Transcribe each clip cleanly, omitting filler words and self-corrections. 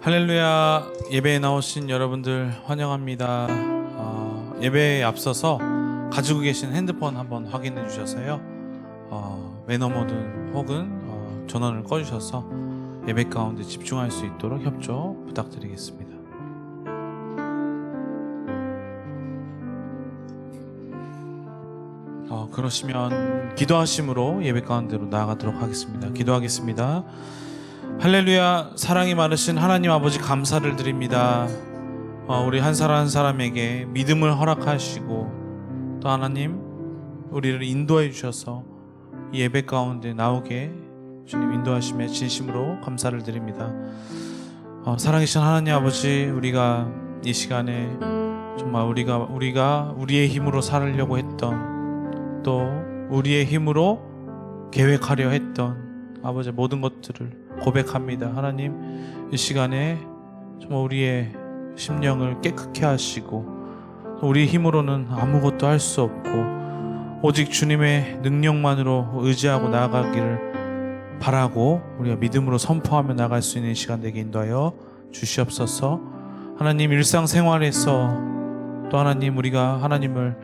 할렐루야. 예배에 나오신 여러분들 환영합니다. 예배에 앞서서 가지고 계신 핸드폰 한번 확인해 주셔서요, 매너 모드 혹은 전원을 꺼주셔서 예배 가운데 집중할 수 있도록 협조 부탁드리겠습니다. 그러시면 기도하심으로 예배 가운데로 나아가도록 하겠습니다. 기도하겠습니다. 할렐루야. 사랑이 많으신 하나님 아버지, 감사를 드립니다. 우리 한 사람 한 사람에게 믿음을 허락하시고 또 하나님 우리를 인도해 주셔서 이 예배 가운데 나오게 주님 인도하심에 진심으로 감사를 드립니다. 사랑이신 하나님 아버지, 우리가 이 시간에 정말 우리가 우리의 힘으로 살려고 했던, 또 우리의 힘으로 계획하려 했던 아버지 모든 것들을 고백합니다. 하나님, 이 시간에 정말 우리의 심령을 깨끗게 하시고 우리 힘으로는 아무것도 할 수 없고 오직 주님의 능력만으로 의지하고 나아가기를 바라고 우리가 믿음으로 선포하며 나갈 수 있는 시간 되게 인도하여 주시옵소서. 하나님, 일상생활에서 또 하나님 우리가 하나님을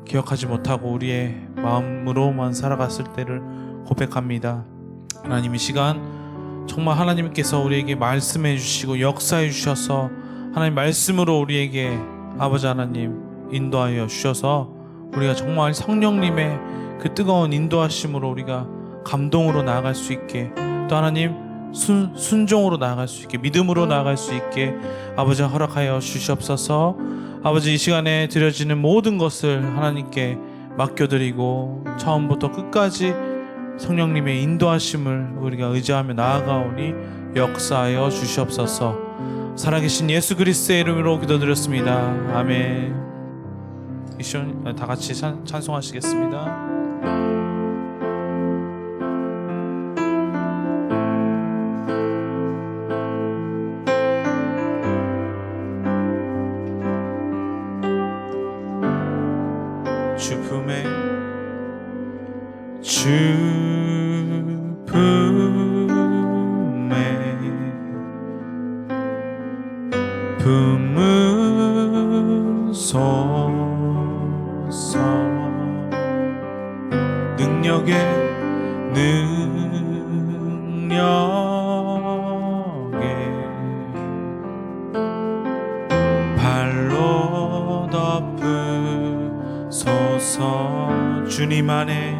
기억하지 못하고 우리의 마음으로만 살아갔을 때를 고백합니다. 하나님, 이 시간 정말 하나님께서 우리에게 말씀해 주시고 역사해 주셔서 하나님 말씀으로 우리에게 아버지 하나님 인도하여 주셔서 우리가 정말 성령님의 그 뜨거운 인도하심으로 우리가 감동으로 나아갈 수 있게, 또 하나님 순종으로 나아갈 수 있게, 믿음으로 나아갈 수 있게 아버지 허락하여 주시옵소서. 아버지, 이 시간에 드려지는 모든 것을 하나님께 맡겨드리고 처음부터 끝까지 성령님의 인도하심을 우리가 의지하며 나아가오니 역사하여 주시옵소서. 살아계신 예수 그리스도의 이름으로 기도드렸습니다. 아멘. 이 시간 다 같이 찬송하시겠습니다. 품으소서. 능력에 발로 덮으소서. 주님 안에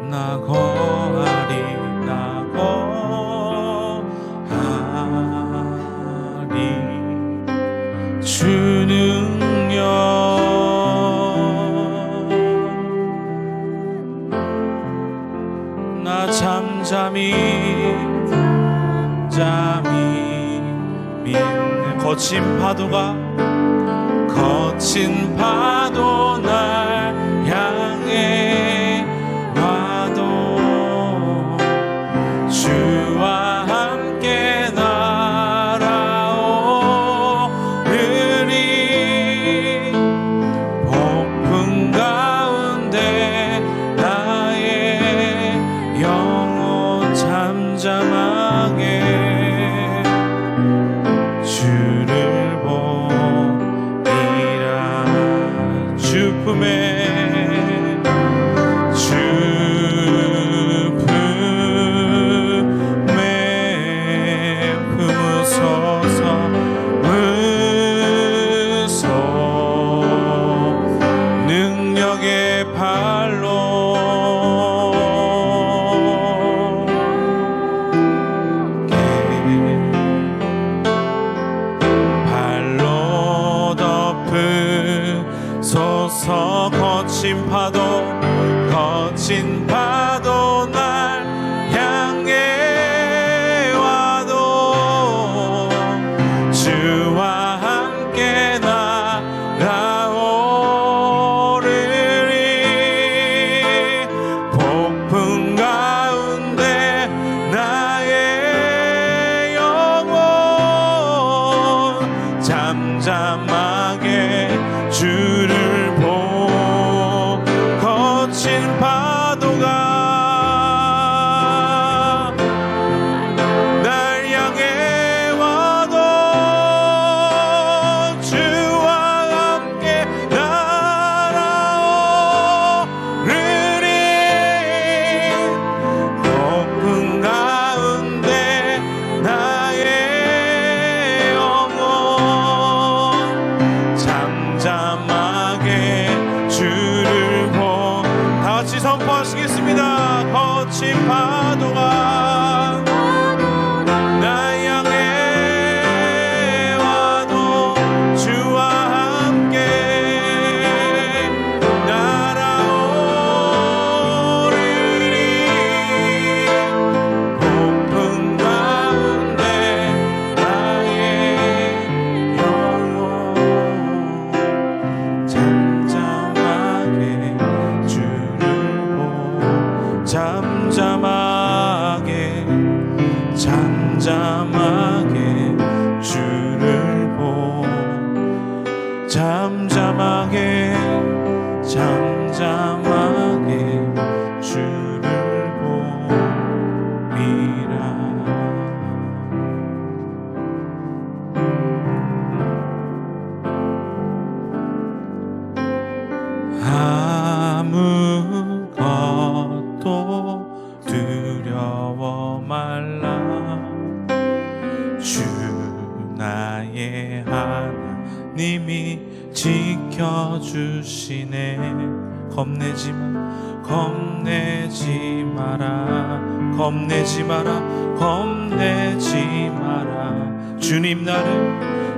나 거하리 주 능력 나 잠잠히 믿는 거친 파도 날 향해 와도 주와 함께 날아오르리. 폭풍 가운데 나의 영혼 잠잠하게 주를 보리라. 주 품에 품으소서. 능력의 발로 덮으소서. 거친 파도 날 향해 와도 주와 함께 날아오르리. 폭풍 가운데 나의 영혼 잠잠하게 주를 보고 파도가 날 향해 와도 주와 함께 날아오르리. 폭풍 가운데 나의 영혼 잠잠하게 주를 보. 다 같이 선포하시겠습니다. 거친 파도가 날 향해 와도 주와 함께 날아오르리. 폭풍 가운데 나의 영혼 잠잠하게 주를 보. 잠잠하게 주를 보. 잠잠하게 주를 보리라. 아무것도 두려워 말라. 주 나의 하나님이 지켜주시네. 겁내지 마라.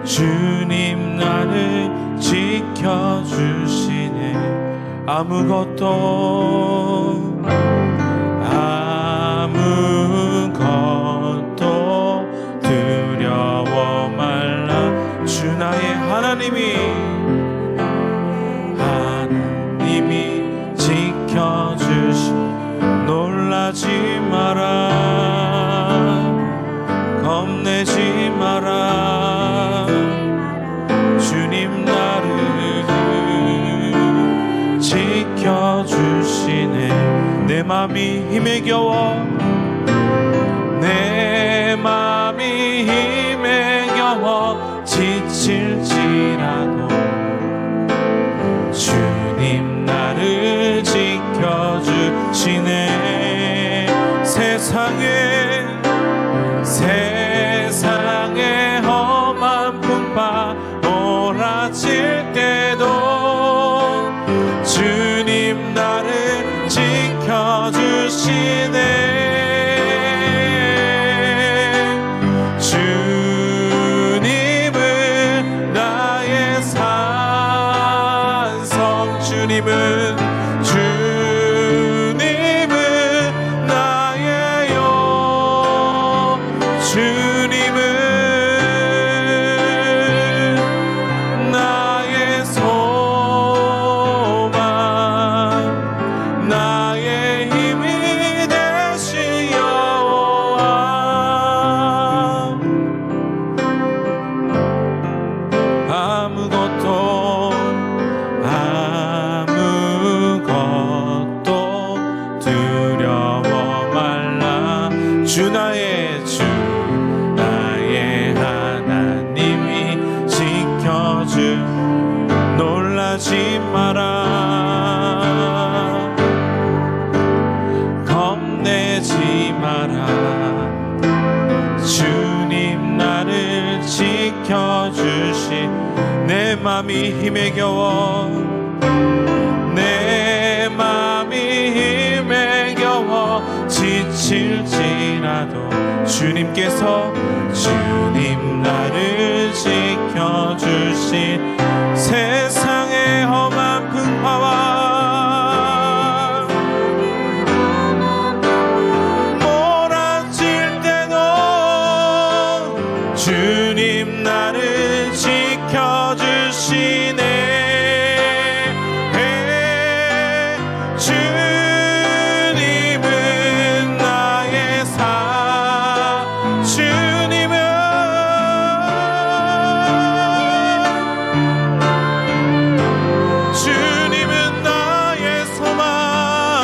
주님 나를 지켜주시네. 아무것도 두려워 말라. 주 나의 하나님이 지켜주시. 놀라지 마라. 겁내지 마라. 주님 나를 지켜주시네. 내 맘이 힘에 겨워 지칠지라도 주님 나를 지켜주시네. 세상에 험한 풍파 몰아칠 때도 주님 나를 지켜주시네. 주님은 나의 산성. 주님은 나의 영. 주님은 나의 소망. 나의 힘이 되신 여호와. 아무것도 두려워 말라. 주 나의 하나님이 지켜주. 놀라지 마라. 겁내지 마라. 주님 나를 지켜주시. 내 맘이 힘에 겨워 지칠지라도 주님께서 주님 나를 지켜주신. 세상의 험한 풍파와 몰아칠 때도 주님 나를 지켜주시네. 주님은 나의 소망.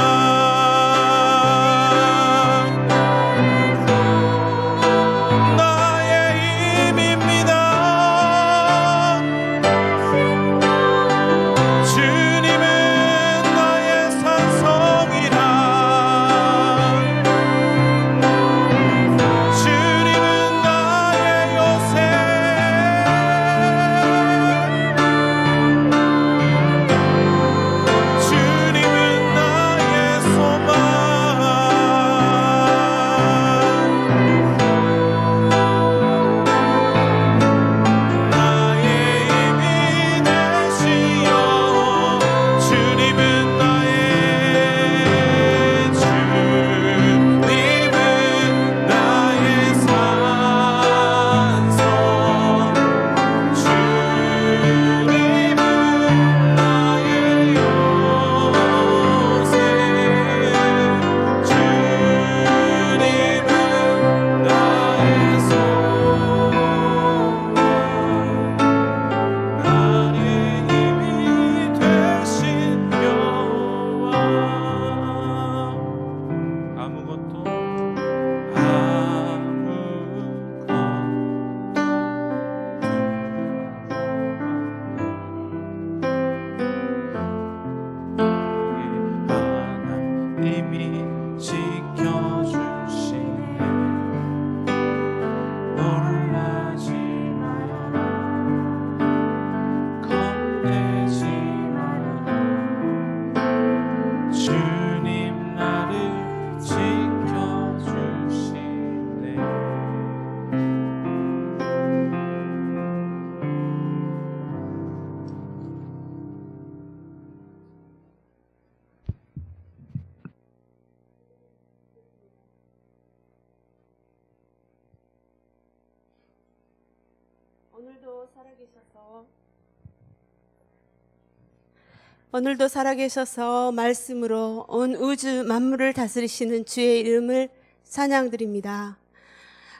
오늘도 살아계셔서 말씀으로 온 우주 만물을 다스리시는 주의 이름을 찬양드립니다.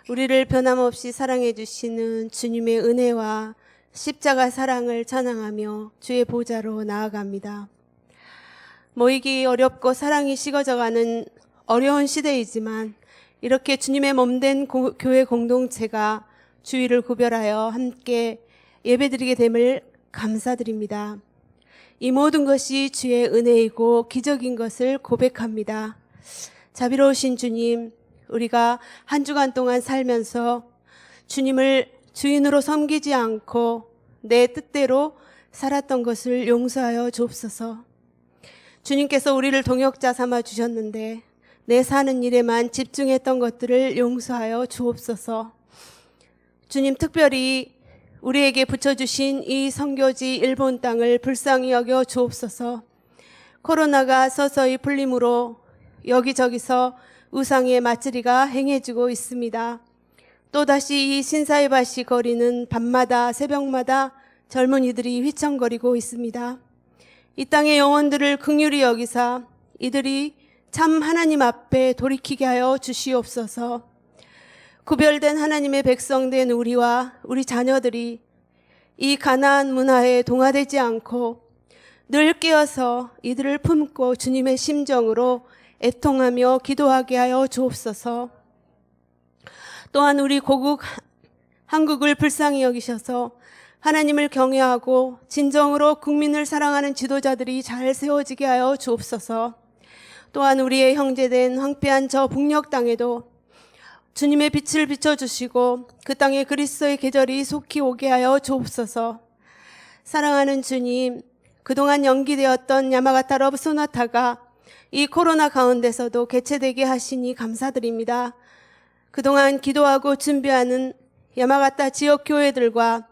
우리를 변함없이 사랑해 주시는 주님의 은혜와 십자가 사랑을 찬양하며 주의 보좌로 나아갑니다. 모이기 어렵고 사랑이 식어져가는 어려운 시대이지만 이렇게 주님의 몸된 교회 공동체가 주의를 구별하여 함께 예배드리게 됨을 감사드립니다. 이 모든 것이 주의 은혜이고 기적인 것을 고백합니다. 자비로우신 주님, 우리가 한 주간 동안 살면서 주님을 주인으로 섬기지 않고 내 뜻대로 살았던 것을 용서하여 주옵소서. 주님께서 우리를 동역자 삼아 주셨는데 내 사는 일에만 집중했던 것들을 용서하여 주옵소서. 주님, 특별히 우리에게 붙여주신 이 선교지 일본 땅을 불쌍히 여겨 주옵소서. 코로나가 서서히 풀림으로 여기저기서 우상의 맞들이가 행해지고 있습니다. 또다시 이 신사의 밭이 거리는 밤마다 새벽마다 젊은이들이 휘청거리고 있습니다. 이 땅의 영혼들을 긍휼히 여기사 이들이 참 하나님 앞에 돌이키게 하여 주시옵소서. 구별된 하나님의 백성된 우리와 우리 자녀들이 이 가나안 문화에 동화되지 않고 늘 깨어서 이들을 품고 주님의 심정으로 애통하며 기도하게 하여 주옵소서. 또한 우리 고국 한국을 불쌍히 여기셔서 하나님을 경외하고 진정으로 국민을 사랑하는 지도자들이 잘 세워지게 하여 주옵소서. 또한 우리의 형제된 황폐한 저 북녘 땅에도 주님의 빛을 비춰주시고 그 땅에 그리스도의 계절이 속히 오게 하여 주옵소서. 사랑하는 주님, 그동안 연기되었던 야마가타 러브 소나타가 이 코로나 가운데서도 개최되게 하시니 감사드립니다. 그동안 기도하고 준비하는 야마가타 지역 교회들과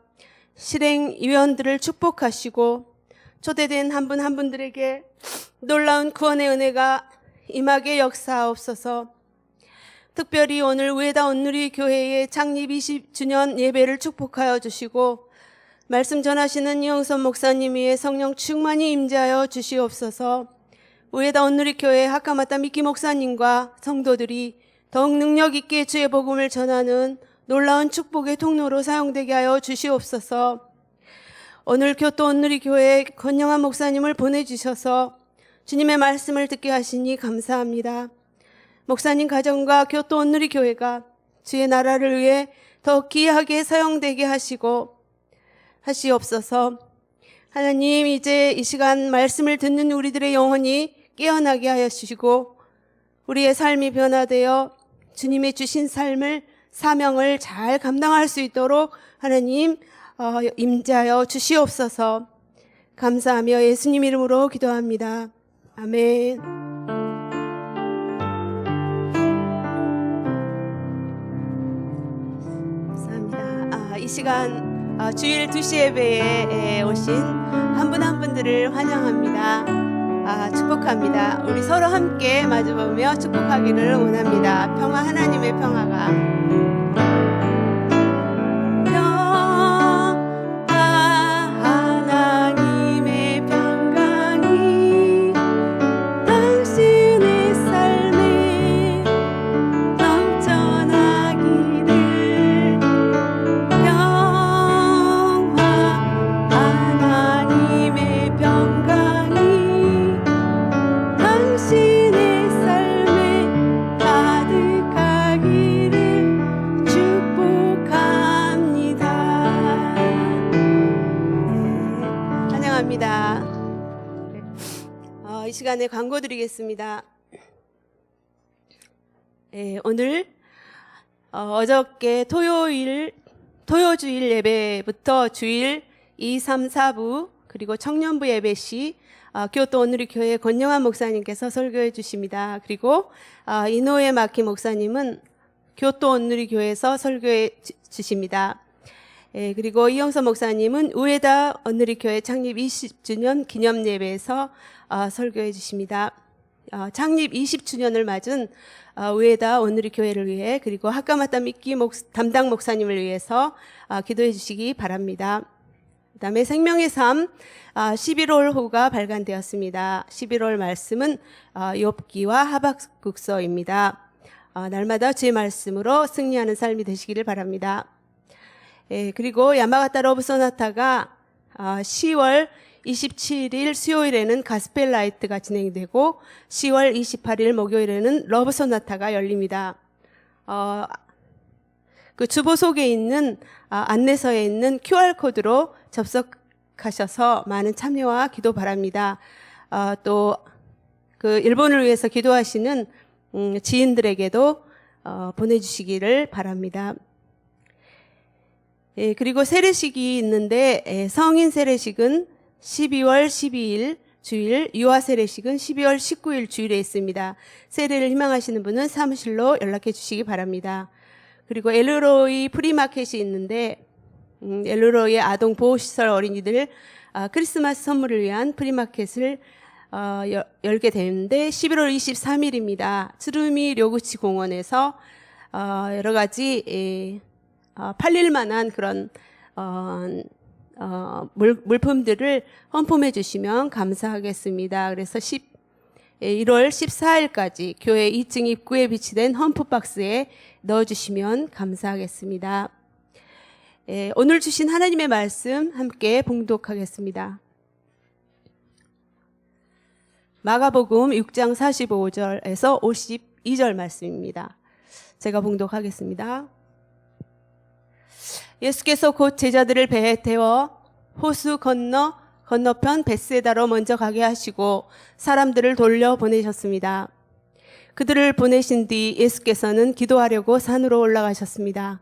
실행위원들을 축복하시고 초대된 한 분 한 분들에게 놀라운 구원의 은혜가 임하게 역사하옵소서. 특별히 오늘 우에다 온누리 교회의 창립 20주년 예배를 축복하여 주시고 말씀 전하시는 이영선 목사님 위에 성령 충만히 임재하여 주시옵소서. 우에다 온누리 교회 하카마타 미키 목사님과 성도들이 더욱 능력 있게 주의 복음을 전하는 놀라운 축복의 통로로 사용되게 하여 주시옵소서. 오늘 교토 온누리 교회에 권영한 목사님을 보내주셔서 주님의 말씀을 듣게 하시니 감사합니다. 목사님 가정과 교토 온누리 교회가 주의 나라를 위해 더 귀하게 사용되게 하시옵소서. 하나님, 이제 이 시간 말씀을 듣는 우리들의 영혼이 깨어나게 하여 주시고 우리의 삶이 변화되어 주님의 주신 삶을 사명을 잘 감당할 수 있도록 하나님 임재하여 주시옵소서. 감사하며 예수님 이름으로 기도합니다. 아멘. 감사합니다. 이 시간 주일 2시 예배에 오신 한 분 한 분들을 환영합니다. 축복합니다. 우리 서로 함께 마주보며 축복하기를 원합니다. 평화, 하나님의 평화가 이 시간에 광고 드리겠습니다. 오늘 어저께 토요주일 예배부터 주일 2, 3, 4부 그리고 청년부 예배 시 교토 온누리 교회 권영한 목사님께서 설교해 주십니다. 그리고 이노에 마키 목사님은 교토 온누리 교회에서 설교해 주십니다. 그리고 이영선 목사님은 우에다 온누리 교회 창립 20주년 기념 예배에서 설교해 주십니다. 창립 20주년을 맞은 우에다 오늘의 교회를 위해 그리고 하카마타 미키 담당 목사님을 위해서 기도해 주시기 바랍니다. 그다음에 생명의 삶 11월호가 발간되었습니다. 11월 말씀은 욥기와 하박국서입니다. 날마다 주의 말씀으로 승리하는 삶이 되시기를 바랍니다. 그리고 야마가타 러브 소나타가 10월 27일 수요일에는 가스펠 라이트가 진행되고 10월 28일 목요일에는 러브 소나타가 열립니다. 그 주보속에 있는 안내서에 있는 QR코드로 접속하셔서 많은 참여와 기도 바랍니다. 또 그 일본을 위해서 기도하시는 지인들에게도 보내주시기를 바랍니다. 그리고 세례식이 있는데 성인 세례식은 12월 12일 주일, 유아 세례식은 12월 19일 주일에 있습니다. 세례를 희망하시는 분은 사무실로 연락해 주시기 바랍니다. 그리고 엘루로이 프리마켓이 있는데 엘루로이의 아동 보호시설 어린이들 크리스마스 선물을 위한 프리마켓을 열게 되는데 11월 23일입니다. 츠루미 료구치 공원에서 여러 가지 팔릴 만한 그런 물품들을 헌품해 주시면 감사하겠습니다. 그래서 1월 14일까지 교회 2층 입구에 비치된 헌품 박스에 넣어주시면 감사하겠습니다. 오늘 주신 하나님의 말씀 함께 봉독하겠습니다. 마가복음 6장 45절에서 52절 말씀입니다. 제가 봉독하겠습니다. 예수께서 곧 제자들을 배에 태워 호수 건너편 벳세다로 먼저 가게 하시고 사람들을 돌려 보내셨습니다. 그들을 보내신 뒤 예수께서는 기도하려고 산으로 올라가셨습니다.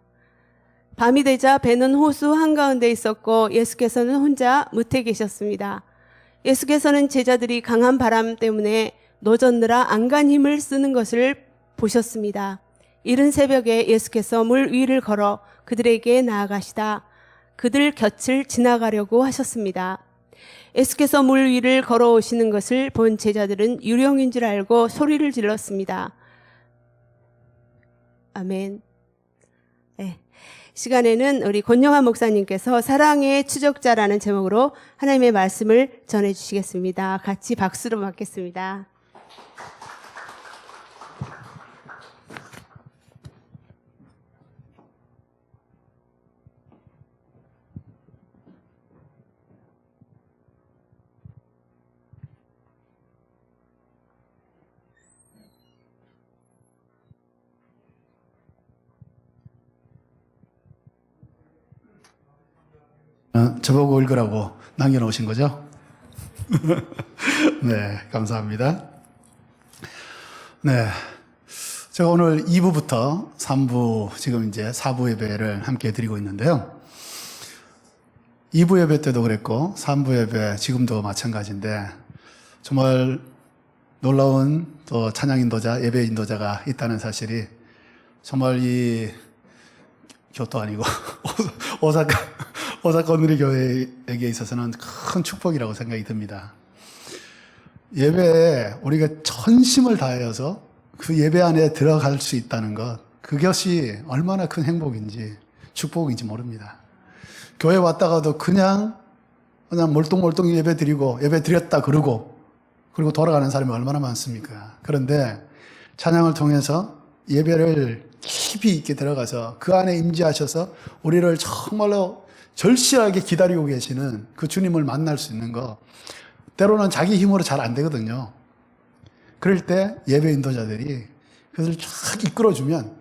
밤이 되자 배는 호수 한가운데 있었고 예수께서는 혼자 무태 계셨습니다. 예수께서는 제자들이 강한 바람 때문에 노젓느라 안간 힘을 쓰는 것을 보셨습니다. 이른 새벽에 예수께서 물 위를 걸어 그들에게 나아가시다 그들 곁을 지나가려고 하셨습니다. 예수께서 물 위를 걸어오시는 것을 본 제자들은 유령인 줄 알고 소리를 질렀습니다. 아멘. 시간에는 우리 권영환 목사님께서 사랑의 추적자라는 제목으로 하나님의 말씀을 전해주시겠습니다. 같이 박수로 맞겠습니다. 저보고 읽으라고 남겨놓으신 거죠? 네, 감사합니다. 네, 제가 오늘 2부부터 3부, 지금 이제 4부 예배를 함께 드리고 있는데요. 2부 예배 때도 그랬고 3부 예배 지금도 마찬가지인데 정말 놀라운 또 찬양 인도자, 예배 인도자가 있다는 사실이 정말 이 교토 아니고 오사카 오늘의 교회에게 있어서는 큰 축복이라고 생각이 듭니다. 예배에 우리가 전심을 다해서 그 예배 안에 들어갈 수 있다는 것, 그것이 얼마나 큰 행복인지 축복인지 모릅니다. 교회 왔다가도 그냥 몰뚱몰뚱 예배 드리고 예배 드렸다 그러고 그리고 돌아가는 사람이 얼마나 많습니까? 그런데 찬양을 통해서 예배를 깊이 있게 들어가서 그 안에 임재하셔서 우리를 정말로 절실하게 기다리고 계시는 그 주님을 만날 수 있는 거, 때로는 자기 힘으로 잘 안 되거든요. 그럴 때 예배 인도자들이 그것을 쫙 이끌어주면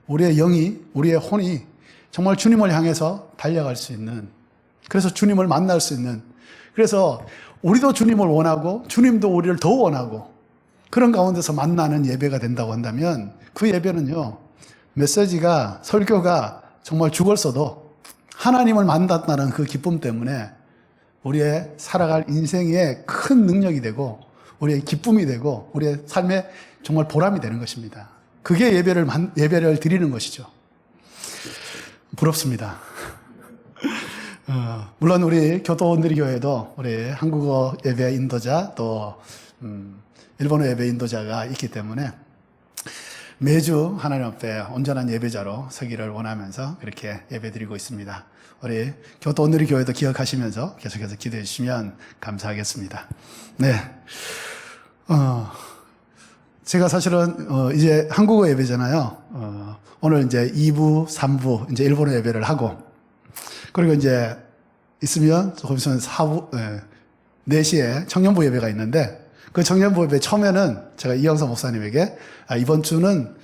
우리의 영이, 우리의 혼이 정말 주님을 향해서 달려갈 수 있는, 그래서 주님을 만날 수 있는, 그래서 우리도 주님을 원하고 주님도 우리를 더 원하고 그런 가운데서 만나는 예배가 된다고 한다면 그 예배는요, 메시지가, 설교가 정말 죽었어도 하나님을 만났다는 그 기쁨 때문에 우리의 살아갈 인생의 큰 능력이 되고 우리의 기쁨이 되고 우리의 삶의 정말 보람이 되는 것입니다. 그게 예배를 드리는 것이죠. 부럽습니다. 물론 우리 교토 오늘의 교회도 우리 한국어 예배 인도자 또 일본어 예배 인도자가 있기 때문에 매주 하나님 앞에 온전한 예배자로 서기를 원하면서 그렇게 예배드리고 있습니다. 우리 교토 오늘의 교회도 기억하시면서 계속해서 기도해 주시면 감사하겠습니다. 네. 제가 사실은 이제 한국어 예배잖아요. 오늘 이제 2부, 3부 이제 일본어 예배를 하고, 그리고 이제 있으면 거기서 4부, 4시에 청년부 예배가 있는데, 그 청년부 예배 처음에는 제가 이영서 목사님에게 이번 주는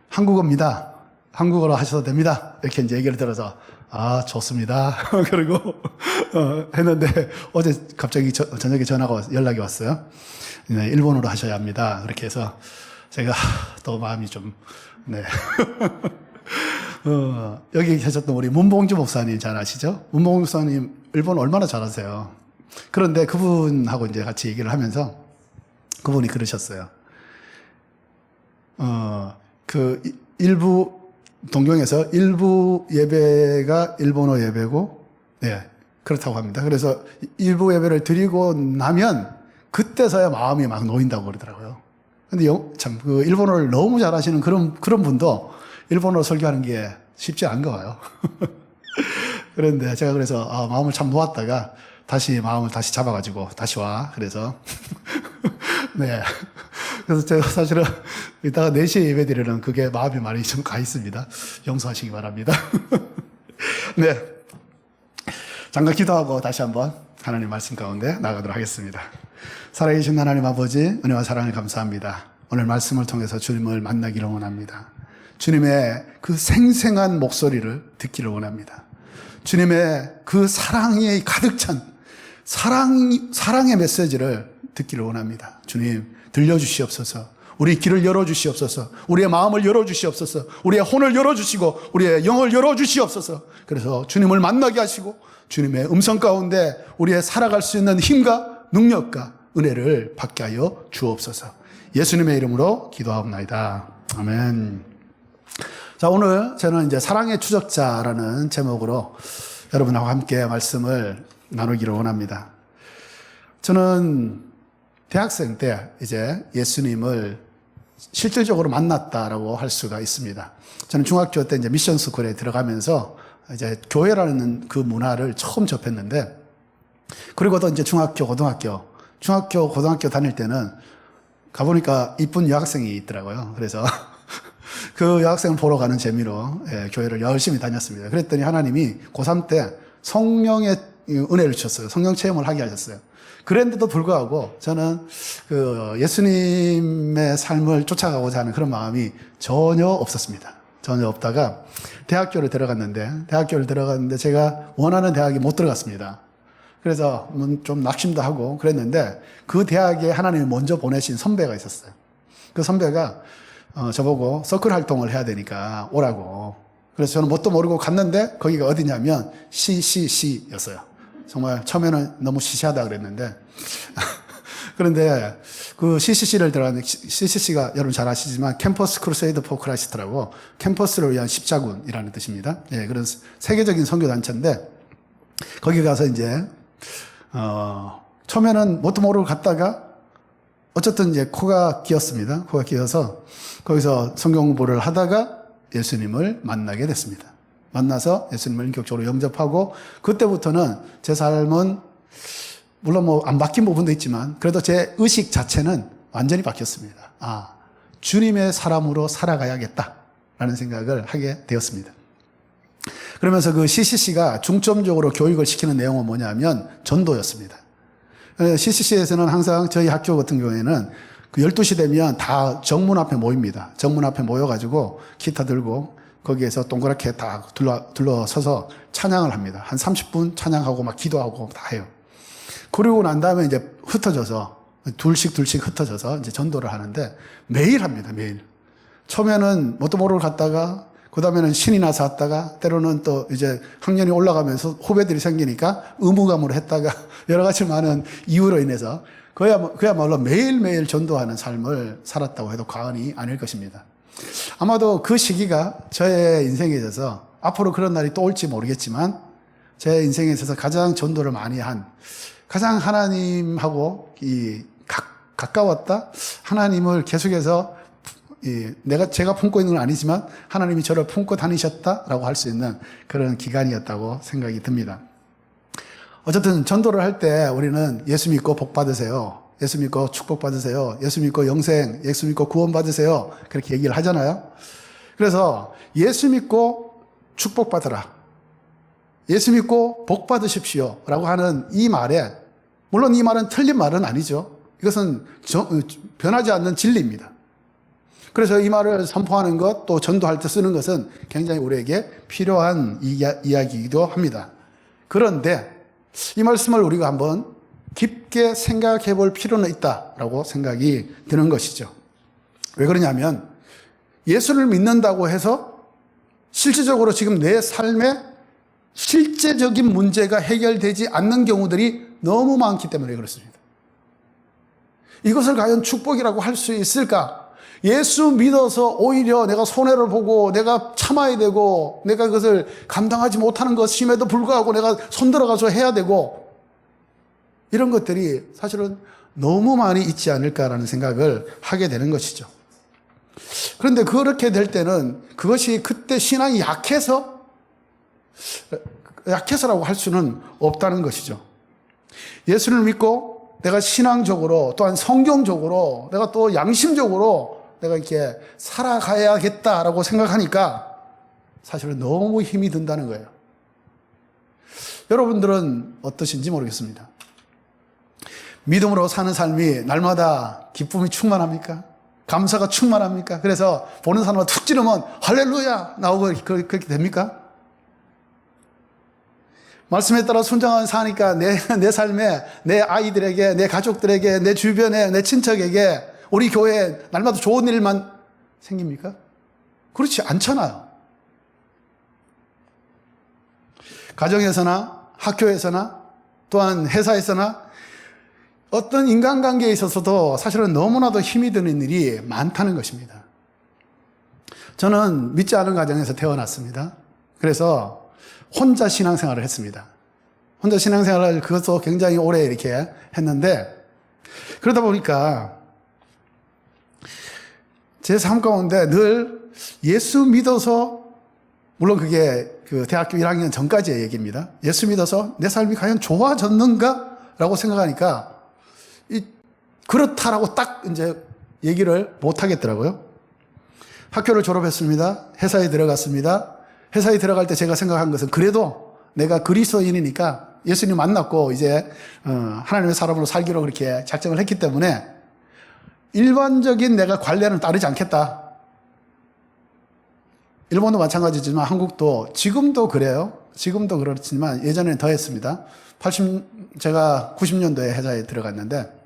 한국어입니다. 한국어로 하셔도 됩니다. 이렇게 이제 얘기를 들어서 좋습니다. 그리고 했는데 어제 갑자기 저녁에 전화가 연락이 왔어요. 네, 일본어로 하셔야 합니다. 그렇게 해서 제가 또 마음이 좀 네. 여기 계셨던 우리 문봉주 목사님 잘 아시죠? 문봉주 목사님 일본어 얼마나 잘하세요. 그런데 그분하고 이제 같이 얘기를 하면서 그분이 그러셨어요. 그 일부 동경에서 일부 예배가 일본어 예배고, 네, 그렇다고 합니다. 그래서 일부 예배를 드리고 나면 그때서야 마음이 막 놓인다고 그러더라고요. 근데 참, 그 일본어를 너무 잘하시는 그런 분도 일본어로 설교하는 게 쉽지 않은 거예요. 그런데 제가 그래서 마음을 참 놓았다가 다시 마음을 다시 잡아가지고 다시 와. 그래서 네. 그래서 제가 사실은 이따가 4시에 예배 드리는 그게 마음이 많이 좀 가 있습니다. 용서하시기 바랍니다. 네. 잠깐 기도하고 다시 한번 하나님 말씀 가운데 나가도록 하겠습니다. 살아계신 하나님 아버지, 은혜와 사랑을 감사합니다. 오늘 말씀을 통해서 주님을 만나기를 원합니다. 주님의 그 생생한 목소리를 듣기를 원합니다. 주님의 그 사랑이 가득 찬 사랑의 메시지를 듣기를 원합니다. 주님, 들려주시옵소서. 우리 길을 열어주시옵소서. 우리의 마음을 열어주시옵소서. 우리의 혼을 열어주시고 우리의 영을 열어주시옵소서. 그래서 주님을 만나게 하시고 주님의 음성 가운데 우리의 살아갈 수 있는 힘과 능력과 은혜를 받게 하여 주옵소서. 예수님의 이름으로 기도하옵나이다. 아멘. 자, 오늘 저는 이제 사랑의 추적자라는 제목으로 여러분하고 함께 말씀을 나누기를 원합니다. 저는 대학생 때 이제 예수님을 실질적으로 만났다라고 할 수가 있습니다. 저는 중학교 때 이제 미션 스쿨에 들어가면서 이제 교회라는 그 문화를 처음 접했는데, 그리고도 이제 중학교, 고등학교 다닐 때는 가보니까 이쁜 여학생이 있더라고요. 그래서 그 여학생을 보러 가는 재미로 교회를 열심히 다녔습니다. 그랬더니 하나님이 고3 때 성령의 은혜를 주셨어요. 성령 체험을 하게 하셨어요. 그랬는데도 불구하고 저는 그 예수님의 삶을 쫓아가고자 하는 그런 마음이 전혀 없었습니다. 전혀 없다가 대학교를 들어갔는데 제가 원하는 대학에 못 들어갔습니다. 그래서 좀 낙심도 하고 그랬는데 그 대학에 하나님이 먼저 보내신 선배가 있었어요. 그 선배가 저보고 서클 활동을 해야 되니까 오라고. 그래서 저는 뭣도 모르고 갔는데 거기가 어디냐면 CCC였어요. 정말 처음에는 너무 시시하다 그랬는데 그런데 그 CCC를 들어갔는데 CCC가 여러분 잘 아시지만 캠퍼스 크루세이드 포 크라이스트라고 캠퍼스를 위한 십자군이라는 뜻입니다. 예, 그런 세계적인 선교단체인데 거기 가서 이제 처음에는 뭣도 모르고 갔다가 어쨌든 이제 코가 끼었습니다. 코가 끼어서 거기서 성경 공부를 하다가 예수님을 만나게 됐습니다. 만나서 예수님을 인격적으로 영접하고 그때부터는 제 삶은 물론 뭐 안 바뀐 부분도 있지만 그래도 제 의식 자체는 완전히 바뀌었습니다. 주님의 사람으로 살아가야겠다라는 생각을 하게 되었습니다. 그러면서 그 CCC가 중점적으로 교육을 시키는 내용은 뭐냐면 전도였습니다. CCC에서는 항상 저희 학교 같은 경우에는 그 12시 되면 다 정문 앞에 모입니다. 정문 앞에 모여가지고 기타 들고 거기에서 동그랗게 다 둘러서서 찬양을 합니다. 한 30분 찬양하고 막 기도하고 다 해요. 그러고 난 다음에 이제 흩어져서 둘씩 흩어져서 이제 전도를 하는데 매일 합니다. 매일. 처음에는 뭣도 모르고 갔다가 그 다음에는 신이 나서 왔다가 때로는 또 이제 학년이 올라가면서 후배들이 생기니까 의무감으로 했다가 여러 가지 많은 이유로 인해서 그야말로 매일매일 전도하는 삶을 살았다고 해도 과언이 아닐 것입니다. 아마도 그 시기가 저의 인생에 있어서 앞으로 그런 날이 또 올지 모르겠지만 제 인생에 있어서 가장 전도를 많이 한 가장 하나님하고 가까웠다? 하나님을 계속해서 제가 품고 있는 건 아니지만 하나님이 저를 품고 다니셨다라고 할 수 있는 그런 기간이었다고 생각이 듭니다. 어쨌든 전도를 할 때 우리는 예수 믿고 복 받으세요. 예수 믿고 축복 받으세요. 예수 믿고 영생, 예수 믿고 구원 받으세요. 그렇게 얘기를 하잖아요. 그래서 예수 믿고 축복 받으라. 예수 믿고 복 받으십시오. 라고 하는 이 말에, 물론 이 말은 틀린 말은 아니죠. 이것은 변하지 않는 진리입니다. 그래서 이 말을 선포하는 것, 또 전도할 때 쓰는 것은 굉장히 우리에게 필요한 이야기이기도 합니다. 그런데 이 말씀을 우리가 한번 깊게 생각해 볼 필요는 있다라고 생각이 드는 것이죠. 왜 그러냐면 예수를 믿는다고 해서 실질적으로 지금 내 삶에 실제적인 문제가 해결되지 않는 경우들이 너무 많기 때문에 그렇습니다. 이것을 과연 축복이라고 할 수 있을까? 예수 믿어서 오히려 내가 손해를 보고 내가 참아야 되고 내가 그것을 감당하지 못하는 것임에도 불구하고 내가 손들어가서 해야 되고 이런 것들이 사실은 너무 많이 있지 않을까라는 생각을 하게 되는 것이죠. 그런데 그렇게 될 때는 그것이 그때 신앙이 약해서라고 할 수는 없다는 것이죠. 예수를 믿고 내가 신앙적으로 또한 성경적으로 내가 또 양심적으로 내가 이렇게 살아가야겠다라고 생각하니까 사실은 너무 힘이 든다는 거예요. 여러분들은 어떠신지 모르겠습니다. 믿음으로 사는 삶이 날마다 기쁨이 충만합니까? 감사가 충만합니까? 그래서 보는 사람은 툭 찌르면 할렐루야 나오고 그렇게 됩니까? 말씀에 따라 순종하는 사니까 내 삶에 내 아이들에게 내 가족들에게 내 주변에 내 친척에게 우리 교회에 날마다 좋은 일만 생깁니까? 그렇지 않잖아요. 가정에서나 학교에서나 또한 회사에서나 어떤 인간관계에 있어서도 사실은 너무나도 힘이 드는 일이 많다는 것입니다. 저는 믿지 않은 가정에서 태어났습니다. 그래서 혼자 신앙생활을 했습니다. 혼자 신앙생활을 그것도 굉장히 오래 이렇게 했는데 그러다 보니까 제 삶 가운데 늘 예수 믿어서 물론 그게 그 대학교 1학년 전까지의 얘기입니다. 예수 믿어서 내 삶이 과연 좋아졌는가? 라고 생각하니까 그렇다라고 딱 이제 얘기를 못 하겠더라고요. 학교를 졸업했습니다. 회사에 들어갔습니다. 회사에 들어갈 때 제가 생각한 것은 그래도 내가 그리스도인이니까 예수님 만났고 이제 하나님의 사람으로 살기로 그렇게 작정을 했기 때문에 일반적인 내가 관례는 따르지 않겠다. 일본도 마찬가지지만 한국도 지금도 그래요. 지금도 그렇지만 예전에는 더 했습니다. 제가 90년도에 회사에 들어갔는데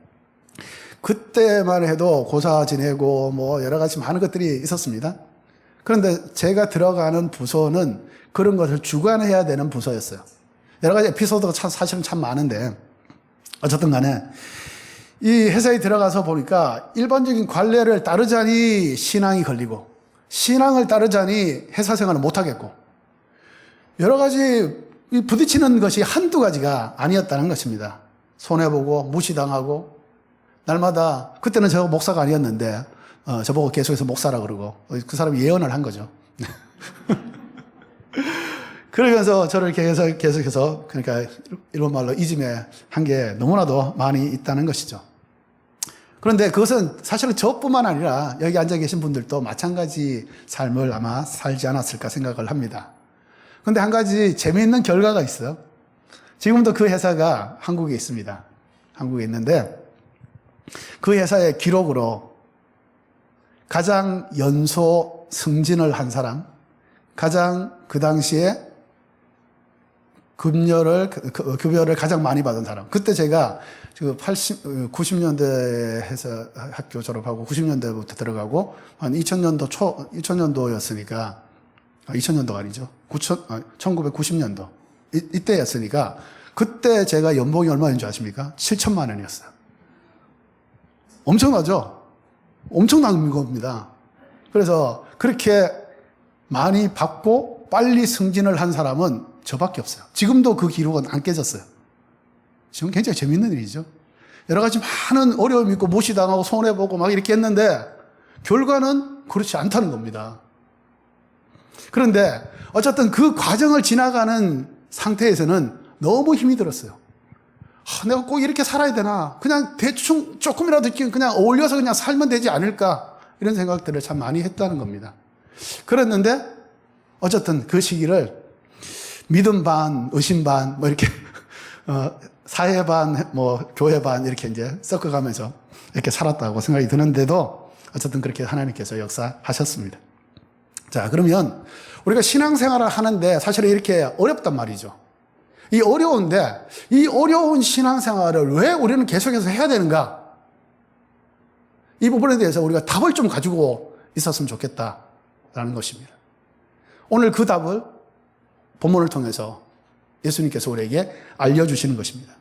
그때만 해도 고사 지내고 뭐 여러 가지 많은 것들이 있었습니다. 그런데 제가 들어가는 부서는 그런 것을 주관해야 되는 부서였어요. 여러 가지 에피소드가 사실은 참 많은데 어쨌든 간에 이 회사에 들어가서 보니까 일반적인 관례를 따르자니 신앙이 걸리고 신앙을 따르자니 회사 생활을 못하겠고 여러 가지 부딪히는 것이 한두 가지가 아니었다는 것입니다. 손해보고 무시당하고 날마다 그때는 저 목사가 아니었는데 저보고 계속해서 목사라 그러고 그 사람이 예언을 한 거죠. 그러면서 저를 계속해서 그러니까 일본 말로 이즘에 한 게 너무나도 많이 있다는 것이죠. 그런데 그것은 사실은 저뿐만 아니라 여기 앉아 계신 분들도 마찬가지 삶을 아마 살지 않았을까 생각을 합니다. 그런데 한 가지 재미있는 결과가 있어요. 지금도 그 회사가 한국에 있습니다. 한국에 있는데 그 회사의 기록으로 가장 연소 승진을 한 사람, 가장 그 당시에 급여를 가장 많이 받은 사람. 그때 제가 90년대 해서 학교 졸업하고 90년대부터 들어가고 한 2000년도였으니까 2000년도가 아니죠. 1990년도 이때였으니까 그때 제가 연봉이 얼마인 줄 아십니까? 7천만 원이었어요. 엄청나죠? 엄청난 겁니다. 그래서 그렇게 많이 받고 빨리 승진을 한 사람은 저밖에 없어요. 지금도 그 기록은 안 깨졌어요. 지금 굉장히 재밌는 일이죠. 여러 가지 많은 어려움이 있고 무시당하고 손해보고 막 이렇게 했는데 결과는 그렇지 않다는 겁니다. 그런데 어쨌든 그 과정을 지나가는 상태에서는 너무 힘이 들었어요. 내가 꼭 이렇게 살아야 되나? 그냥 대충 조금이라도 그냥 어울려서 그냥 살면 되지 않을까? 이런 생각들을 참 많이 했다는 겁니다. 그랬는데 어쨌든 그 시기를 믿음 반, 의심 반, 뭐 이렇게 사회 반, 뭐 교회 반 이렇게 이제 섞어가면서 이렇게 살았다고 생각이 드는데도 어쨌든 그렇게 하나님께서 역사하셨습니다. 자, 그러면 우리가 신앙생활을 하는데 사실은 이렇게 어렵단 말이죠. 이 어려운데 이 어려운 신앙생활을 왜 우리는 계속해서 해야 되는가? 이 부분에 대해서 우리가 답을 좀 가지고 있었으면 좋겠다라는 것입니다. 오늘 그 답을 본문을 통해서 예수님께서 우리에게 알려주시는 것입니다.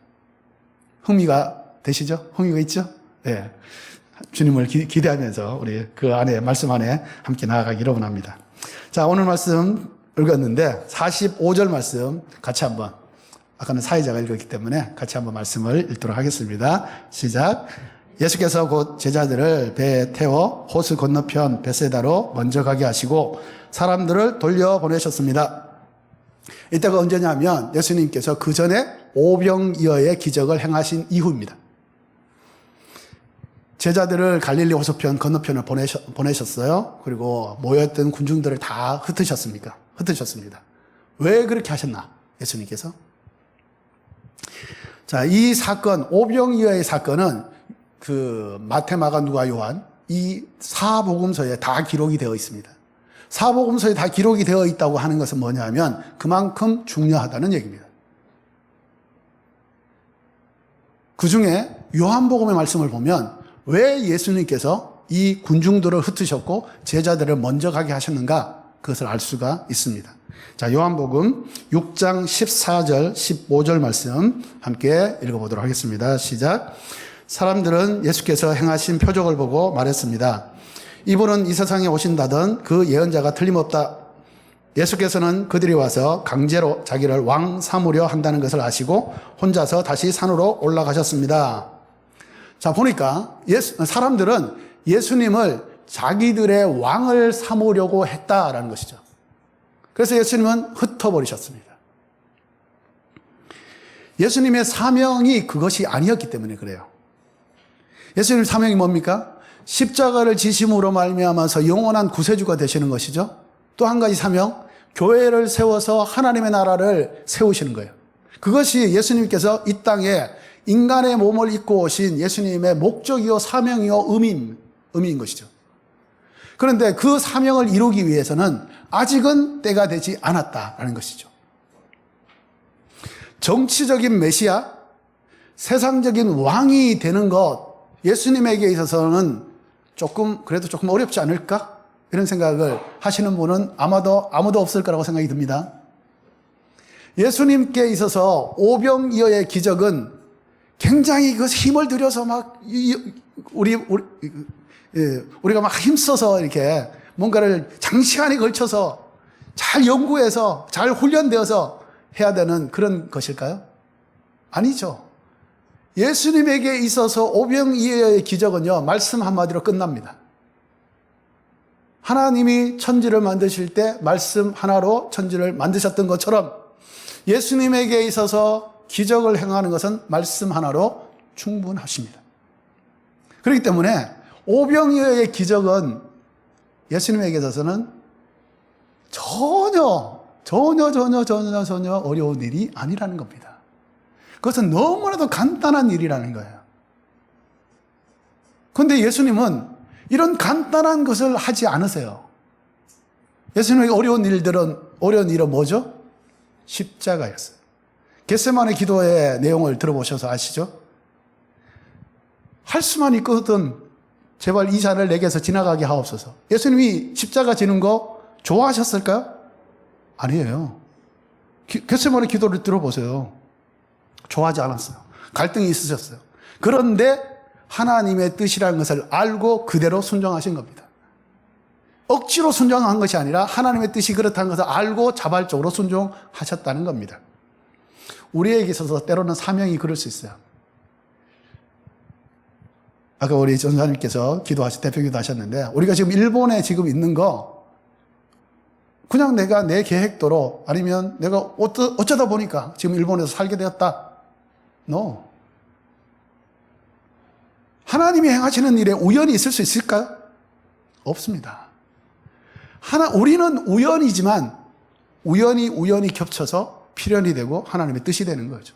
흥미가 되시죠? 흥미가 있죠? 네. 주님을 기대하면서 우리 그 안에, 말씀 안에 함께 나아가기를 원합니다. 자, 오늘 말씀 읽었는데 45절 말씀 같이 한번, 아까는 사회자가 읽었기 때문에 같이 한번 말씀을 읽도록 하겠습니다. 시작. 예수께서 곧 제자들을 배에 태워 호수 건너편 베세다로 먼저 가게 하시고 사람들을 돌려보내셨습니다. 이때가 언제냐면 예수님께서 그 전에 오병이어의 기적을 행하신 이후입니다. 제자들을 갈릴리 호수편 건너편을 보내셨어요. 그리고 모였던 군중들을 다 흩으셨습니다. 왜 그렇게 하셨나? 예수님께서. 자, 이 사건, 오병이어의 사건은 그 마태, 마가, 누가, 요한 이 사복음서에 다 기록이 되어 있습니다. 사복음서에 다 기록이 되어 있다고 하는 것은 뭐냐면 그만큼 중요하다는 얘기입니다. 그 중에 요한복음의 말씀을 보면 왜 예수님께서 이 군중들을 흩으셨고 제자들을 먼저 가게 하셨는가, 그것을 알 수가 있습니다. 자, 요한복음 6장 14절 15절 말씀 함께 읽어보도록 하겠습니다. 시작. 사람들은 예수께서 행하신 표적을 보고 말했습니다. 이분은 이 세상에 오신다던 그 예언자가 틀림없다. 예수께서는 그들이 와서 강제로 자기를 왕 삼으려 한다는 것을 아시고 혼자서 다시 산으로 올라가셨습니다. 자, 보니까 사람들은 예수님을 자기들의 왕을 삼으려고 했다라는 것이죠. 그래서 예수님은 흩어버리셨습니다. 예수님의 사명이 그것이 아니었기 때문에 그래요. 예수님 사명이 뭡니까? 십자가를 지심으로 말미암아서 영원한 구세주가 되시는 것이죠. 또 한 가지 사명, 교회를 세워서 하나님의 나라를 세우시는 거예요. 그것이 예수님께서 이 땅에 인간의 몸을 입고 오신 예수님의 목적이요 사명이요 의미인 것이죠. 그런데 그 사명을 이루기 위해서는 아직은 때가 되지 않았다라는 것이죠. 정치적인 메시아, 세상적인 왕이 되는 것, 예수님에게 있어서는 그래도 조금 어렵지 않을까? 이런 생각을 하시는 분은 아무도 없을 거라고 생각이 듭니다. 예수님께 있어서 오병이어의 기적은 굉장히 그 힘을 들여서 막 우리가 막 힘써서 이렇게 뭔가를 장시간에 걸쳐서 잘 연구해서 잘 훈련되어서 해야 되는 그런 것일까요? 아니죠. 예수님에게 있어서 오병이어의 기적은요, 말씀 한마디로 끝납니다. 하나님이 천지를 만드실 때 말씀 하나로 천지를 만드셨던 것처럼 예수님에게 있어서 기적을 행하는 것은 말씀 하나로 충분하십니다. 그렇기 때문에 오병이어의 기적은 예수님에게 있어서는 전혀 어려운 일이 아니라는 겁니다. 그것은 너무나도 간단한 일이라는 거예요. 그런데 예수님은 이런 간단한 것을 하지 않으세요. 예수님에게 어려운 일은 뭐죠? 십자가였어요. 겟세마네 기도의 내용을 들어보셔서 아시죠? 할 수만 있거든 제발 이 잔을 내게서 지나가게 하옵소서. 예수님이 십자가 지는 거 좋아하셨을까요? 아니에요. 겟세마네 기도를 들어보세요. 좋아하지 않았어요. 갈등이 있으셨어요. 그런데 하나님의 뜻이라는 것을 알고 그대로 순종하신 겁니다. 억지로 순종한 것이 아니라 하나님의 뜻이 그렇다는 것을 알고 자발적으로 순종하셨다는 겁니다. 우리에게 있어서 때로는 사명이 그럴 수 있어요. 아까 우리 전사님께서 대표 기도하셨는데, 우리가 지금 일본에 지금 있는 거, 그냥 내가 내 계획대로, 아니면 내가 어쩌다 보니까 지금 일본에서 살게 되었다. No. 하나님이 행하시는 일에 우연이 있을 수 있을까요? 없습니다. 우리는 우연이지만, 우연이 겹쳐서 필연이 되고 하나님의 뜻이 되는 거죠.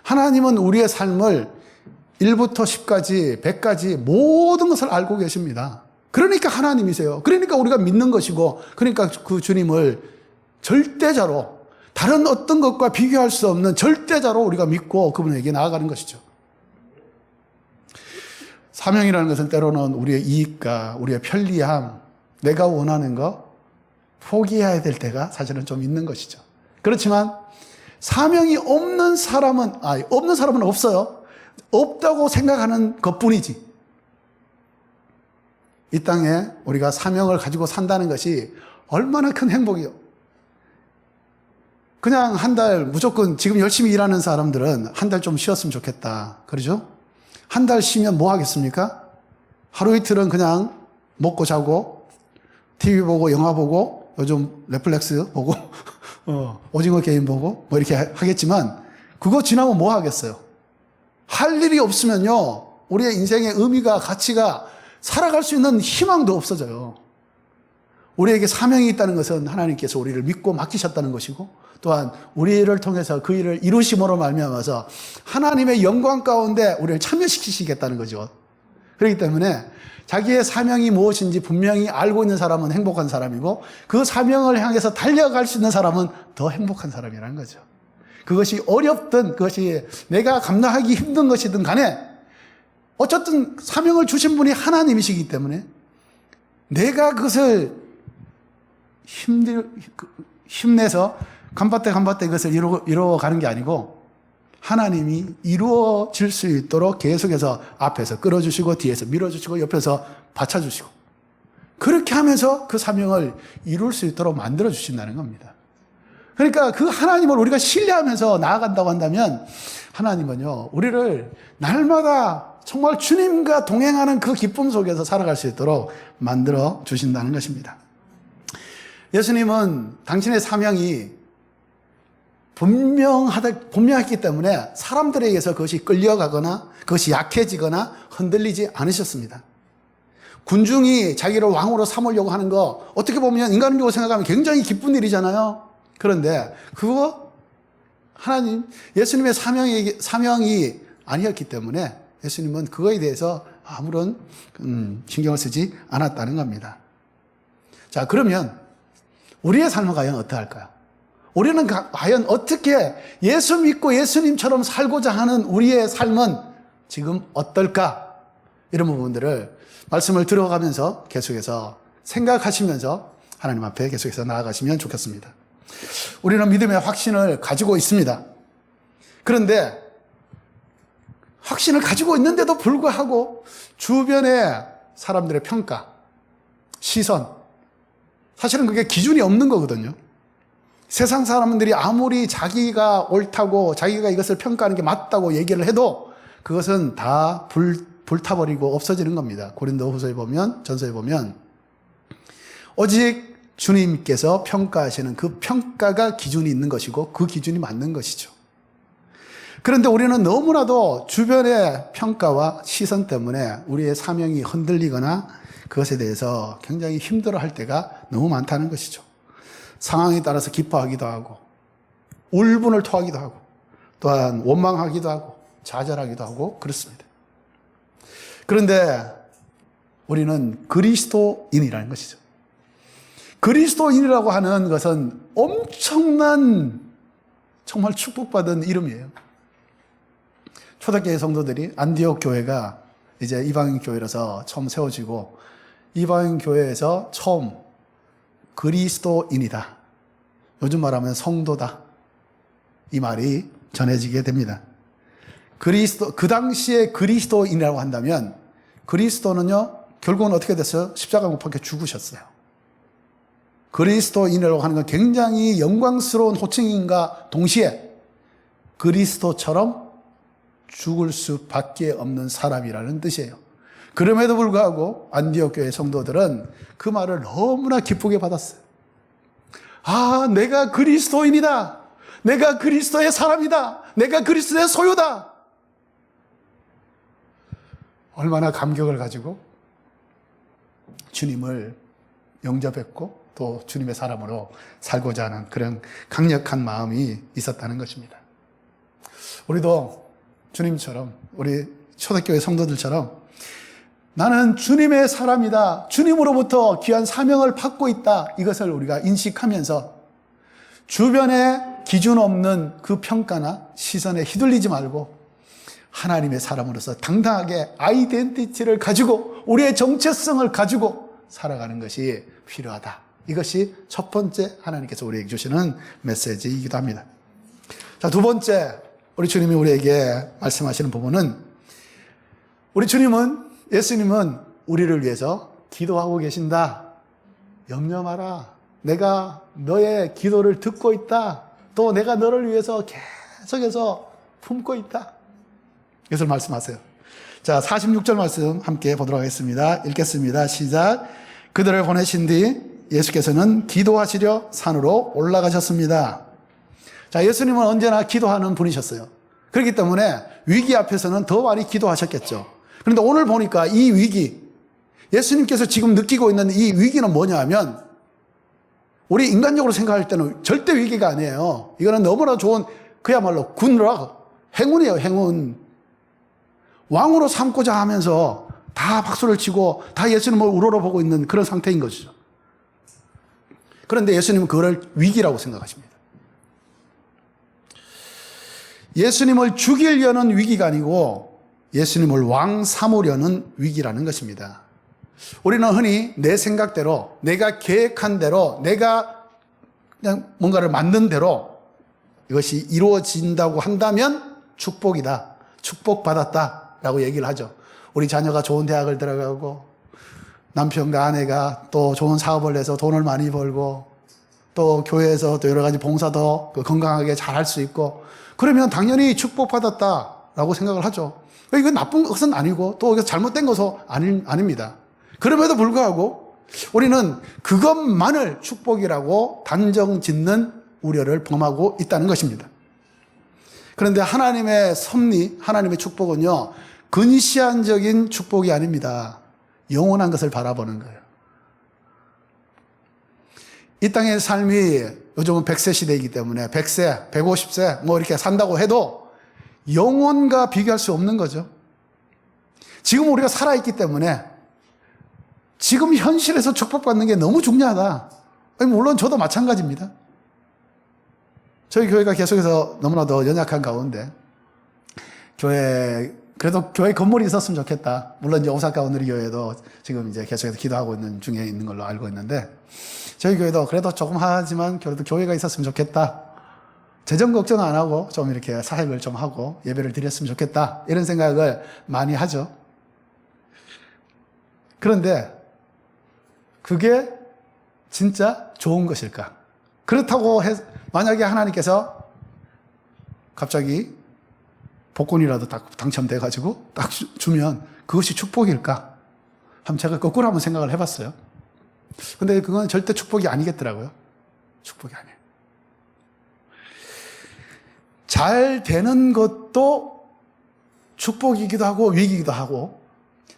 하나님은 우리의 삶을 1부터 10까지, 100까지 모든 것을 알고 계십니다. 그러니까 하나님이세요. 그러니까 우리가 믿는 것이고, 그러니까 그 주님을 절대자로, 다른 어떤 것과 비교할 수 없는 절대자로 우리가 믿고 그분에게 나아가는 것이죠. 사명이라는 것은 때로는 우리의 이익과 우리의 편리함, 내가 원하는 거 포기해야 될 때가 사실은 좀 있는 것이죠. 그렇지만 사명이 없는 사람은 없어요. 없다고 생각하는 것뿐이지. 이 땅에 우리가 사명을 가지고 산다는 것이 얼마나 큰 행복이요. 그냥 한 달 무조건 지금 열심히 일하는 사람들은 한 달 좀 쉬었으면 좋겠다. 그러죠? 한 달 쉬면 뭐 하겠습니까? 하루 이틀은 그냥 먹고 자고 TV 보고 영화 보고 요즘 넷플릭스 보고 오징어 게임 보고 뭐 이렇게 하겠지만, 그거 지나면 뭐 하겠어요? 할 일이 없으면요, 우리의 인생의 의미가, 가치가, 살아갈 수 있는 희망도 없어져요. 우리에게 사명이 있다는 것은 하나님께서 우리를 믿고 맡기셨다는 것이고, 또한 우리를 통해서 그 일을 이루심으로 말미암아서 하나님의 영광 가운데 우리를 참여시키시겠다는 거죠. 그렇기 때문에 자기의 사명이 무엇인지 분명히 알고 있는 사람은 행복한 사람이고, 그 사명을 향해서 달려갈 수 있는 사람은 더 행복한 사람이라는 거죠. 그것이 어렵든 그것이 내가 감당하기 힘든 것이든 간에 어쨌든 사명을 주신 분이 하나님이시기 때문에 내가 그것을 힘내서 간바떼 그것을 이루어가는 게 아니고, 하나님이 이루어질 수 있도록 계속해서 앞에서 끌어주시고 뒤에서 밀어주시고 옆에서 받쳐주시고, 그렇게 하면서 그 사명을 이룰 수 있도록 만들어주신다는 겁니다. 그러니까 그 하나님을 우리가 신뢰하면서 나아간다고 한다면, 하나님은요, 우리를 날마다 정말 주님과 동행하는 그 기쁨 속에서 살아갈 수 있도록 만들어 주신다는 것입니다. 예수님은 당신의 사명이 분명했기 때문에 사람들에 의해서 그것이 끌려가거나 그것이 약해지거나 흔들리지 않으셨습니다. 군중이 자기를 왕으로 삼으려고 하는 거, 어떻게 보면 인간적으로 생각하면 굉장히 기쁜 일이잖아요. 그런데 그거 예수님의 사명이 아니었기 때문에 예수님은 그거에 대해서 아무런 신경을 쓰지 않았다는 겁니다. 자, 그러면 우리의 삶은 과연 어떠할까요? 우리는 과연 어떻게 예수 믿고 예수님처럼 살고자 하는 우리의 삶은 지금 어떨까? 이런 부분들을 말씀을 들어가면서 계속해서 생각하시면서 하나님 앞에 계속해서 나아가시면 좋겠습니다. 우리는 믿음의 확신을 가지고 있습니다. 그런데 확신을 가지고 있는데도 불구하고 주변의 사람들의 평가, 시선, 사실은 그게 기준이 없는 거거든요. 세상 사람들이 아무리 자기가 옳다고 자기가 이것을 평가하는 게 맞다고 얘기를 해도 그것은 다 불타버리고 없어지는 겁니다. 고린도후서에 보면, 전서에 보면 오직 주님께서 평가하시는 그 평가가 기준이 있는 것이고 그 기준이 맞는 것이죠. 그런데 우리는 너무나도 주변의 평가와 시선 때문에 우리의 사명이 흔들리거나 그것에 대해서 굉장히 힘들어할 때가 너무 많다는 것이죠. 상황에 따라서 기뻐하기도 하고 울분을 토하기도 하고 또한 원망하기도 하고 좌절하기도 하고 그렇습니다. 그런데 우리는 그리스도인이라는 것이죠. 그리스도인이라고 하는 것은 엄청난 정말 축복받은 이름이에요. 초대교회 성도들이 안디옥 교회가 이제 이방인 교회라서 처음 세워지고 이방인 교회에서 처음 그리스도인이다, 요즘 말하면 성도다, 이 말이 전해지게 됩니다. 그 당시에 그리스도인이라고 한다면 그리스도는요 결국은 어떻게 됐어요? 십자가 못 박혀 죽으셨어요. 그리스도인이라고 하는 건 굉장히 영광스러운 호칭인가 동시에 그리스도처럼 죽을 수밖에 없는 사람이라는 뜻이에요. 그럼에도 불구하고 안디옥 교회 성도들은 그 말을 너무나 기쁘게 받았어요. 아, 내가 그리스도인이다. 내가 그리스도의 사람이다. 내가 그리스도의 소유다. 얼마나 감격을 가지고 주님을 영접했고 또 주님의 사람으로 살고자 하는 그런 강력한 마음이 있었다는 것입니다. 우리도 주님처럼, 우리 초대교회 성도들처럼 나는 주님의 사람이다. 주님으로부터 귀한 사명을 받고 있다. 이것을 우리가 인식하면서 주변에 기준 없는 그 평가나 시선에 휘둘리지 말고 하나님의 사람으로서 당당하게 아이덴티티를 가지고 우리의 정체성을 가지고 살아가는 것이 필요하다. 이것이 첫 번째 하나님께서 우리에게 주시는 메시지이기도 합니다. 자, 두 번째 우리 주님이 우리에게 말씀하시는 부분은 우리 예수님은 우리를 위해서 기도하고 계신다. 염려 마라. 내가 너의 기도를 듣고 있다. 또 내가 너를 위해서 계속해서 품고 있다. 이것을 말씀하세요. 자, 46절 말씀 함께 보도록 하겠습니다. 읽겠습니다. 시작. 그들을 보내신 뒤 예수께서는 기도하시려 산으로 올라가셨습니다. 자, 예수님은 언제나 기도하는 분이셨어요. 그렇기 때문에 위기 앞에서는 더 많이 기도하셨겠죠. 그런데 오늘 보니까 이 위기, 예수님께서 지금 느끼고 있는 이 위기는 뭐냐 하면 우리 인간적으로 생각할 때는 절대 위기가 아니에요. 이거는 너무나 좋은 그야말로 굿락, 행운이에요. 행운. 왕으로 삼고자 하면서 다 박수를 치고 다 예수님을 우러러보고 있는 그런 상태인 것이죠. 그런데 예수님은 그걸 위기라고 생각하십니다. 예수님을 죽이려는 위기가 아니고 예수님을 왕 삼으려는 위기라는 것입니다. 우리는 흔히 내 생각대로, 내가 계획한 대로, 내가 그냥 뭔가를 만든 대로 이것이 이루어진다고 한다면 축복이다. 축복받았다. 라고 얘기를 하죠. 우리 자녀가 좋은 대학을 들어가고 남편과 아내가 또 좋은 사업을 해서 돈을 많이 벌고 또 교회에서 또 여러 가지 봉사도 건강하게 잘 할 수 있고 그러면 당연히 축복받았다라고 생각을 하죠. 이건 나쁜 것은 아니고 또 잘못된 것은 아닙니다. 그럼에도 불구하고 우리는 그것만을 축복이라고 단정 짓는 우려를 범하고 있다는 것입니다. 그런데 하나님의 섭리, 하나님의 축복은요, 근시안적인 축복이 아닙니다. 영원한 것을 바라보는 거예요. 이 땅의 삶이 요즘은 100세 시대이기 때문에 100세, 150세 뭐 이렇게 산다고 해도 영혼과 비교할 수 없는 거죠. 지금 우리가 살아있기 때문에 지금 현실에서 축복받는 게 너무 중요하다. 물론 저도 마찬가지입니다. 저희 교회가 계속해서 너무나도 연약한 가운데 그래도 교회 건물이 있었으면 좋겠다. 물론 이제 오사카 오누리교회도 지금 이제 계속해서 기도하고 있는 중에 있는 걸로 알고 있는데 저희 교회도 그래도 조금 하지만 그래도 교회가 있었으면 좋겠다. 재정 걱정 안 하고 좀 이렇게 사역을 좀 하고 예배를 드렸으면 좋겠다. 이런 생각을 많이 하죠. 그런데 그게 진짜 좋은 것일까? 그렇다고 만약에 하나님께서 갑자기 복권이라도 딱 당첨돼가지고 딱 주면 그것이 축복일까? 한번 제가 거꾸로 한번 생각을 해봤어요. 근데 그건 절대 축복이 아니겠더라고요. 축복이 아니에요. 잘 되는 것도 축복이기도 하고 위기이기도 하고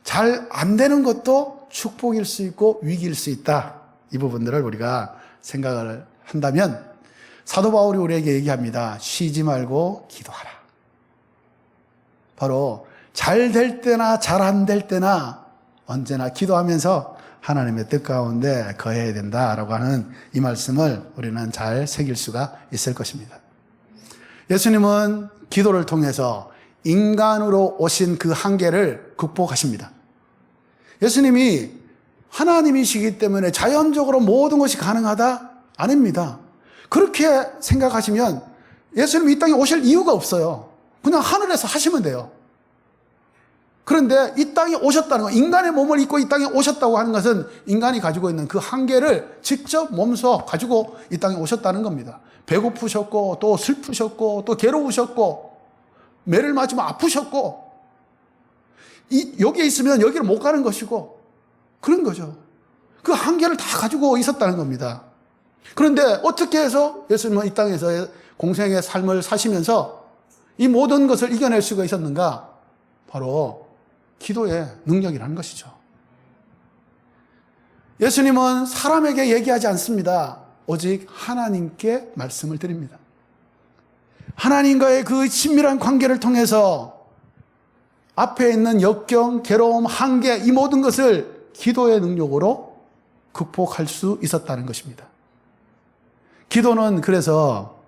잘 안 되는 것도 축복일 수 있고 위기일 수 있다. 이 부분들을 우리가 생각을 한다면 사도 바울이 우리에게 얘기합니다. 쉬지 말고 기도하라. 바로 잘 될 때나 잘 안 될 때나 언제나 기도하면서 하나님의 뜻 가운데 거해야 된다라고 하는 이 말씀을 우리는 잘 새길 수가 있을 것입니다. 예수님은 기도를 통해서 인간으로 오신 그 한계를 극복하십니다. 예수님이 하나님이시기 때문에 자연적으로 모든 것이 가능하다? 아닙니다. 그렇게 생각하시면 예수님이 이 땅에 오실 이유가 없어요. 그냥 하늘에서 하시면 돼요. 그런데 이 땅에 오셨다는 것, 인간의 몸을 입고 이 땅에 오셨다고 하는 것은 인간이 가지고 있는 그 한계를 직접 몸소 가지고 이 땅에 오셨다는 겁니다. 배고프셨고 또 슬프셨고 또 괴로우셨고 매를 맞으면 아프셨고 여기에 있으면 여기를 못 가는 것이고 그런 거죠. 그 한계를 다 가지고 있었다는 겁니다. 그런데 어떻게 해서 예수님은 이 땅에서 공생의 삶을 사시면서 이 모든 것을 이겨낼 수가 있었는가? 바로 기도의 능력이라는 것이죠. 예수님은 사람에게 얘기하지 않습니다. 오직 하나님께 말씀을 드립니다. 하나님과의 그 친밀한 관계를 통해서 앞에 있는 역경, 괴로움, 한계 이 모든 것을 기도의 능력으로 극복할 수 있었다는 것입니다. 기도는 그래서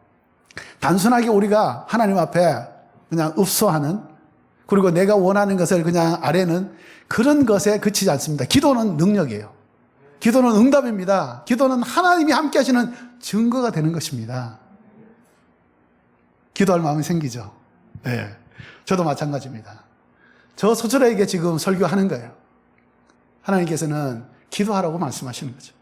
단순하게 우리가 하나님 앞에 그냥 읍소하는, 그리고 내가 원하는 것을 그냥 아뢰는 그런 것에 그치지 않습니다. 기도는 능력이에요. 기도는 응답입니다. 기도는 하나님이 함께 하시는 증거가 되는 것입니다. 기도할 마음이 생기죠. 네. 저도 마찬가지입니다. 저 소철에게 지금 설교하는 거예요. 하나님께서는 기도하라고 말씀하시는 거죠.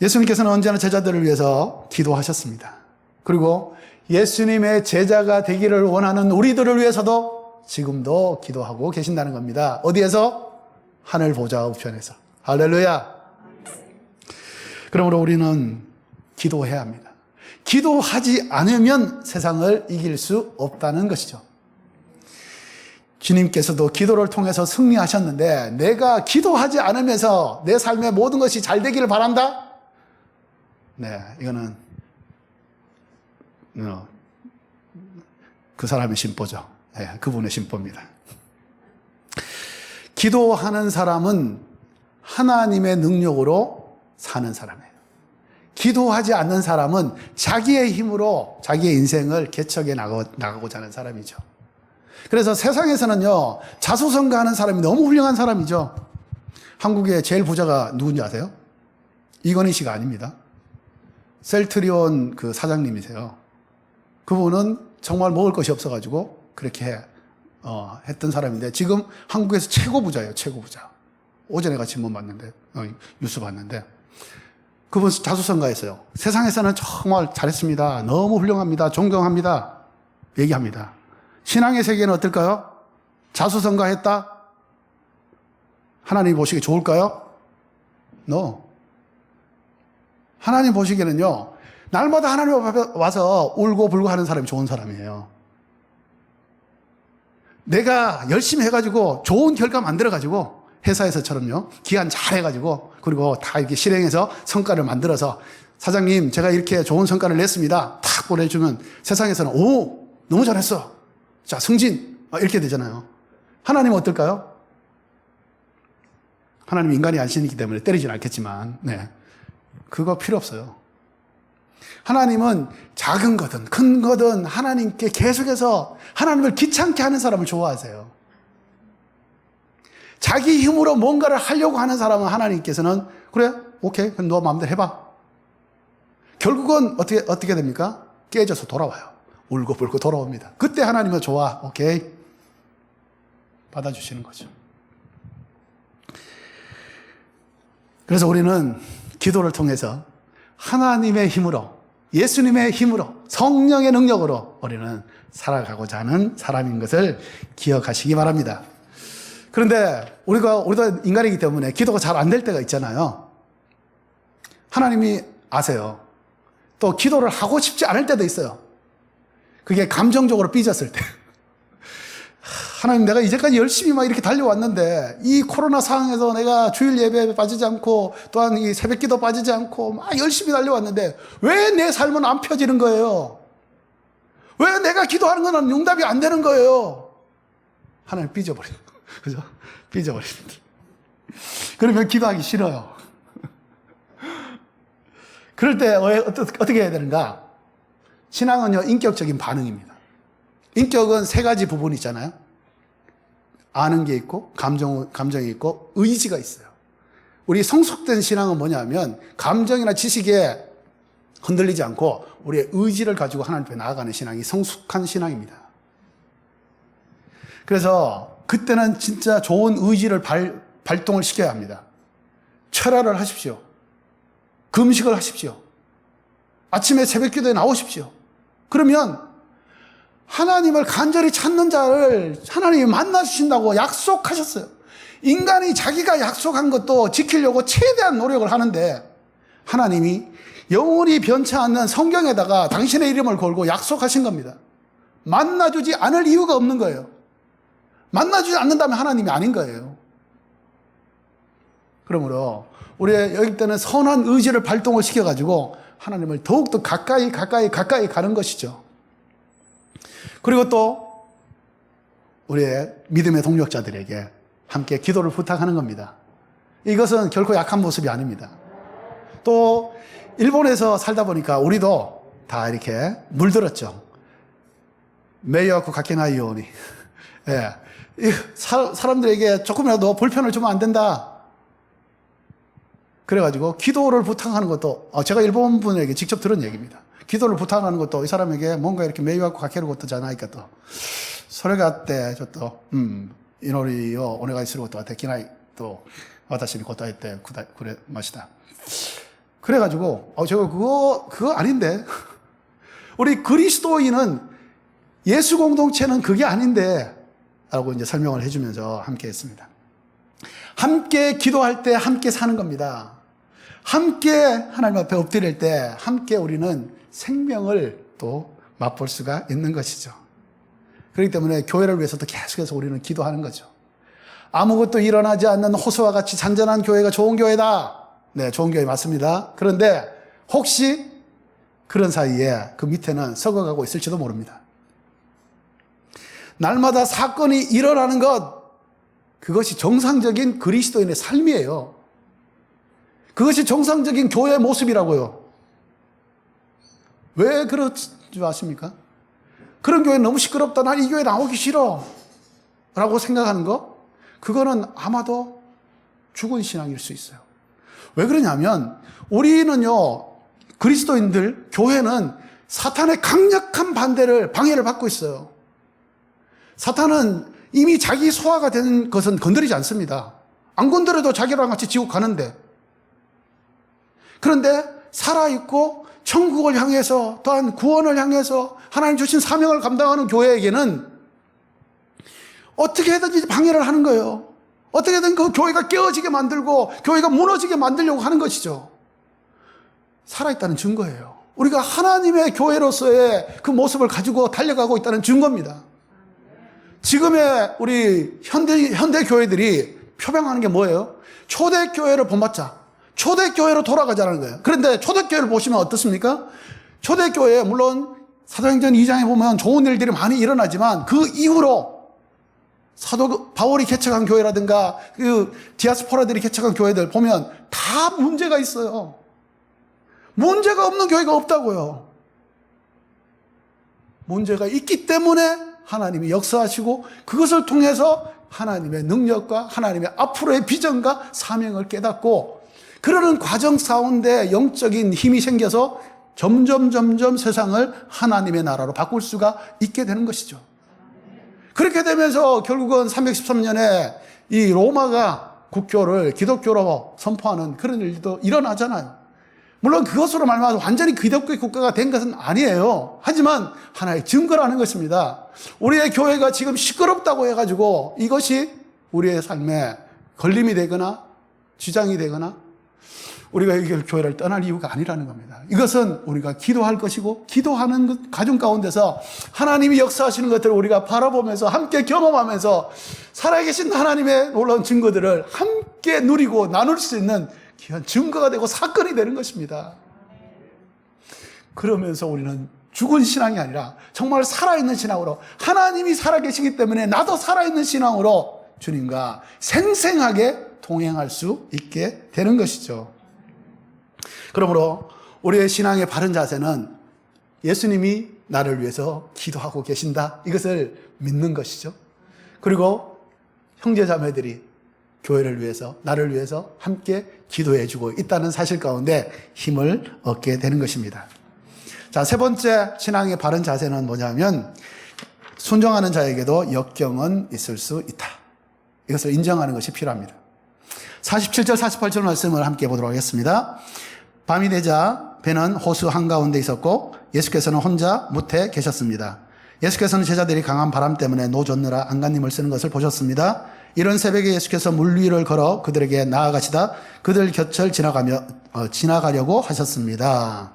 예수님께서는 언제나 제자들을 위해서 기도하셨습니다. 그리고 예수님의 제자가 되기를 원하는 우리들을 위해서도 지금도 기도하고 계신다는 겁니다. 어디에서? 하늘 보좌 우편에서. 할렐루야. 그러므로 우리는 기도해야 합니다. 기도하지 않으면 세상을 이길 수 없다는 것이죠. 주님께서도 기도를 통해서 승리하셨는데 내가 기도하지 않으면서 내 삶의 모든 것이 잘 되기를 바란다? 네, 이거는 그 사람의 심보죠. 네, 그분의 심보입니다. 기도하는 사람은 하나님의 능력으로 사는 사람이에요. 기도하지 않는 사람은 자기의 힘으로 자기의 인생을 개척해 나가고자 하는 사람이죠. 그래서 세상에서는요, 자수성가하는 사람이 너무 훌륭한 사람이죠. 한국의 제일 부자가 누군지 아세요? 이건희 씨가 아닙니다. 셀트리온 그 사장님이세요. 그분은 정말 먹을 것이 없어가지고 그렇게 했던 사람인데 지금 한국에서 최고 부자예요. 최고 부자. 어제 내가 신문 봤는데, 뉴스 봤는데 그분 자수성가했어요. 세상에서는 정말 잘했습니다. 너무 훌륭합니다. 존경합니다. 얘기합니다. 신앙의 세계는 어떨까요? 자수성가했다? 하나님 보시기에 좋을까요? No. 하나님 보시기에는요, 날마다 하나님 앞에 와서 울고 불고 하는 사람이 좋은 사람이에요. 내가 열심히 해가지고 좋은 결과 만들어가지고 회사에서처럼요, 기한 잘 해가지고 그리고 다 이렇게 실행해서 성과를 만들어서 사장님 제가 이렇게 좋은 성과를 냈습니다. 탁 보내주면 세상에서는 오 너무 잘했어. 자 승진 이렇게 되잖아요. 하나님은 어떨까요? 하나님 인간이 안신이기 때문에 때리진 않겠지만 네, 그거 필요 없어요. 하나님은 작은 거든 큰 거든 하나님께 계속해서 하나님을 귀찮게 하는 사람을 좋아하세요. 자기 힘으로 뭔가를 하려고 하는 사람은 하나님께서는 그래 오케이 그럼 너 마음대로 해봐. 결국은 어떻게 됩니까? 깨져서 돌아와요. 울고 불고 돌아옵니다. 그때 하나님은 좋아 오케이 받아주시는 거죠. 그래서 우리는 기도를 통해서 하나님의 힘으로 예수님의 힘으로 성령의 능력으로 우리는 살아가고자 하는 사람인 것을 기억하시기 바랍니다. 그런데 우리도 인간이기 때문에 기도가 잘 안 될 때가 있잖아요. 하나님이 아세요. 또 기도를 하고 싶지 않을 때도 있어요. 그게 감정적으로 삐졌을 때. 하나님 내가 이제까지 열심히 막 이렇게 달려왔는데 이 코로나 상황에서 내가 주일 예배에 빠지지 않고 또한 이 새벽 기도 빠지지 않고 막 열심히 달려왔는데 왜 내 삶은 안 펴지는 거예요? 왜 내가 기도하는 건 응답이 안 되는 거예요? 하나님 삐져버려요. 그죠? 삐져버립니다. 그러면 기도하기 싫어요. 그럴 때 어떻게 해야 되는가? 신앙은요, 인격적인 반응입니다. 인격은 세 가지 부분이 있잖아요. 아는 게 있고, 감정이 있고, 의지가 있어요. 우리 성숙된 신앙은 뭐냐면, 감정이나 지식에 흔들리지 않고, 우리의 의지를 가지고 하나님 앞에 나아가는 신앙이 성숙한 신앙입니다. 그래서, 그때는 진짜 좋은 의지를 발동을 시켜야 합니다. 철야를 하십시오. 금식을 하십시오. 아침에 새벽 기도에 나오십시오. 그러면 하나님을 간절히 찾는 자를 하나님이 만나주신다고 약속하셨어요. 인간이 자기가 약속한 것도 지키려고 최대한 노력을 하는데 하나님이 영원히 변치 않는 성경에다가 당신의 이름을 걸고 약속하신 겁니다. 만나주지 않을 이유가 없는 거예요. 만나주지 않는다면 하나님이 아닌 거예요. 그러므로 우리의 여기 때는 선한 의지를 발동을 시켜가지고 하나님을 더욱더 가까이 가는 것이죠. 그리고 또 우리의 믿음의 동력자들에게 함께 기도를 부탁하는 겁니다. 이것은 결코 약한 모습이 아닙니다. 또 일본에서 살다 보니까 우리도 다 이렇게 물들었죠. 메이와쿠 가케나이 요니. 예. 사람들에게 조금이라도 불편을 주면 안 된다. 그래가지고 기도를 부탁하는 것도 제가 일본 분에게 직접 들은 얘기입니다. 기도를 부탁하는 것도 이 사람에게 뭔가 이렇게 메이와쿠 가케를 것도 잖아이까 또 소리가 때 저또 이노리요 오네가이することはできないと私に答えてくれました. 그래가지고 제가 그거 아닌데 우리 그리스도인은 예수 공동체는 그게 아닌데 라고 이제 설명을 해주면서 함께 했습니다. 함께 기도할 때 함께 사는 겁니다. 함께 하나님 앞에 엎드릴 때 함께 우리는 생명을 또 맛볼 수가 있는 것이죠. 그렇기 때문에 교회를 위해서도 계속해서 우리는 기도하는 거죠. 아무것도 일어나지 않는 호수와 같이 잔잔한 교회가 좋은 교회다. 네, 좋은 교회 맞습니다. 그런데 혹시 그런 사이에 그 밑에는 썩어가고 있을지도 모릅니다. 날마다 사건이 일어나는 것, 그것이 정상적인 그리스도인의 삶이에요. 그것이 정상적인 교회의 모습이라고요. 왜 그렇지 아십니까? 그런 교회 너무 시끄럽다. 난 이 교회 나오기 싫어. 라고 생각하는 거, 그거는 아마도 죽은 신앙일 수 있어요. 왜 그러냐면 우리는요, 그리스도인들, 교회는 사탄의 강력한 방해를 받고 있어요. 사탄은 이미 자기 소화가 된 것은 건드리지 않습니다. 안 건드려도 자기랑 같이 지옥 가는데. 그런데 살아있고 천국을 향해서 또한 구원을 향해서 하나님 주신 사명을 감당하는 교회에게는 어떻게든지 방해를 하는 거예요. 어떻게든 그 교회가 깨어지게 만들고 교회가 무너지게 만들려고 하는 것이죠. 살아있다는 증거예요. 우리가 하나님의 교회로서의 그 모습을 가지고 달려가고 있다는 증거입니다. 지금의 우리 현대 교회들이 표방하는 게 뭐예요? 초대교회를 본받자. 초대교회로 돌아가자는 거예요. 그런데 초대교회를 보시면 어떻습니까? 초대교회에 물론 사도행전 2장에 보면 좋은 일들이 많이 일어나지만 그 이후로 사도 바울이 개척한 교회라든가 그 디아스포라들이 개척한 교회들 보면 다 문제가 있어요. 문제가 없는 교회가 없다고요. 문제가 있기 때문에 하나님이 역사하시고 그것을 통해서 하나님의 능력과 하나님의 앞으로의 비전과 사명을 깨닫고 그러는 과정 가운데 영적인 힘이 생겨서 점점 세상을 하나님의 나라로 바꿀 수가 있게 되는 것이죠. 그렇게 되면서 결국은 313년에 이 로마가 국교를 기독교로 선포하는 그런 일도 일어나잖아요. 물론 그것으로 말미암아 완전히 기독교 국가가 된 것은 아니에요. 하지만 하나의 증거라는 것입니다. 우리의 교회가 지금 시끄럽다고 해가지고 이것이 우리의 삶에 걸림이 되거나 지장이 되거나 우리가 이 교회를 떠날 이유가 아니라는 겁니다. 이것은 우리가 기도할 것이고 기도하는 가정 가운데서 하나님이 역사하시는 것들을 우리가 바라보면서 함께 경험하면서 살아계신 하나님의 놀라운 증거들을 함께 누리고 나눌 수 있는 귀한 증거가 되고 사건이 되는 것입니다. 그러면서 우리는 죽은 신앙이 아니라 정말 살아있는 신앙으로 하나님이 살아계시기 때문에 나도 살아있는 신앙으로 주님과 생생하게 동행할 수 있게 되는 것이죠. 그러므로 우리의 신앙의 바른 자세는 예수님이 나를 위해서 기도하고 계신다, 이것을 믿는 것이죠. 그리고 형제자매들이 교회를 위해서, 나를 위해서 함께 기도해주고 있다는 사실 가운데 힘을 얻게 되는 것입니다. 자, 세 번째 신앙의 바른 자세는 뭐냐면 순종하는 자에게도 역경은 있을 수 있다. 이것을 인정하는 것이 필요합니다. 47절 48절 말씀을 함께 보도록 하겠습니다. 밤이 되자 배는 호수 한가운데 있었고 예수께서는 혼자 무태 계셨습니다. 예수께서는 제자들이 강한 바람 때문에 노젓느라 안간힘을 쓰는 것을 보셨습니다. 이런 새벽에 예수께서 물 위를 걸어 그들에게 나아가시다 그들 곁을 지나가려고 하셨습니다.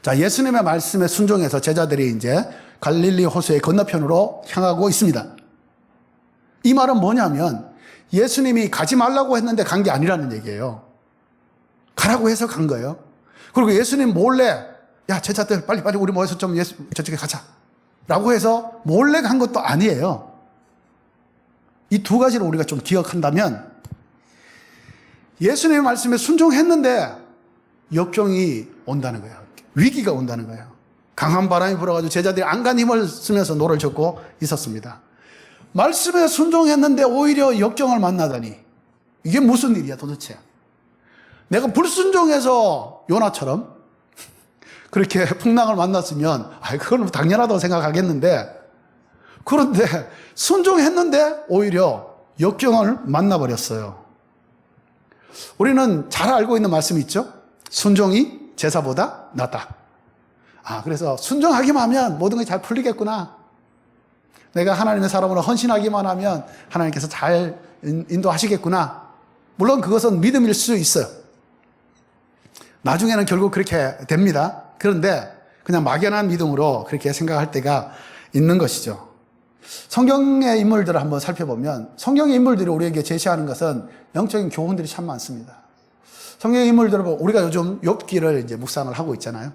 자, 예수님의 말씀에 순종해서 제자들이 이제 갈릴리 호수의 건너편으로 향하고 있습니다. 이 말은 뭐냐면 예수님이 가지 말라고 했는데 간 게 아니라는 얘기예요. 가라고 해서 간 거예요. 그리고 예수님 몰래 야, 제자들 빨리 우리 모여서 좀 저쪽에 가자 라고 해서 몰래 간 것도 아니에요. 이 두 가지를 우리가 좀 기억한다면 예수님의 말씀에 순종했는데 역경이 온다는 거예요. 위기가 온다는 거예요. 강한 바람이 불어가지고 제자들이 안간 힘을 쓰면서 노를 젓고 있었습니다. 말씀에 순종했는데 오히려 역경을 만나다니 이게 무슨 일이야 도대체. 내가 불순종해서 요나처럼 그렇게 풍랑을 만났으면 그건 당연하다고 생각하겠는데 그런데 순종했는데 오히려 역경을 만나버렸어요. 우리는 잘 알고 있는 말씀이 있죠. 순종이 제사보다 낫다. 그래서 순종하기만 하면 모든 것이 잘 풀리겠구나. 내가 하나님의 사람으로 헌신하기만 하면 하나님께서 잘 인도하시겠구나. 물론 그것은 믿음일 수 있어요. 나중에는 결국 그렇게 됩니다. 그런데 그냥 막연한 믿음으로 그렇게 생각할 때가 있는 것이죠. 성경의 인물들을 한번 살펴보면 성경의 인물들이 우리에게 제시하는 것은 영적인 교훈들이 참 많습니다. 성경의 인물들을 보면 우리가 요즘 욥기를 이제 묵상을 하고 있잖아요.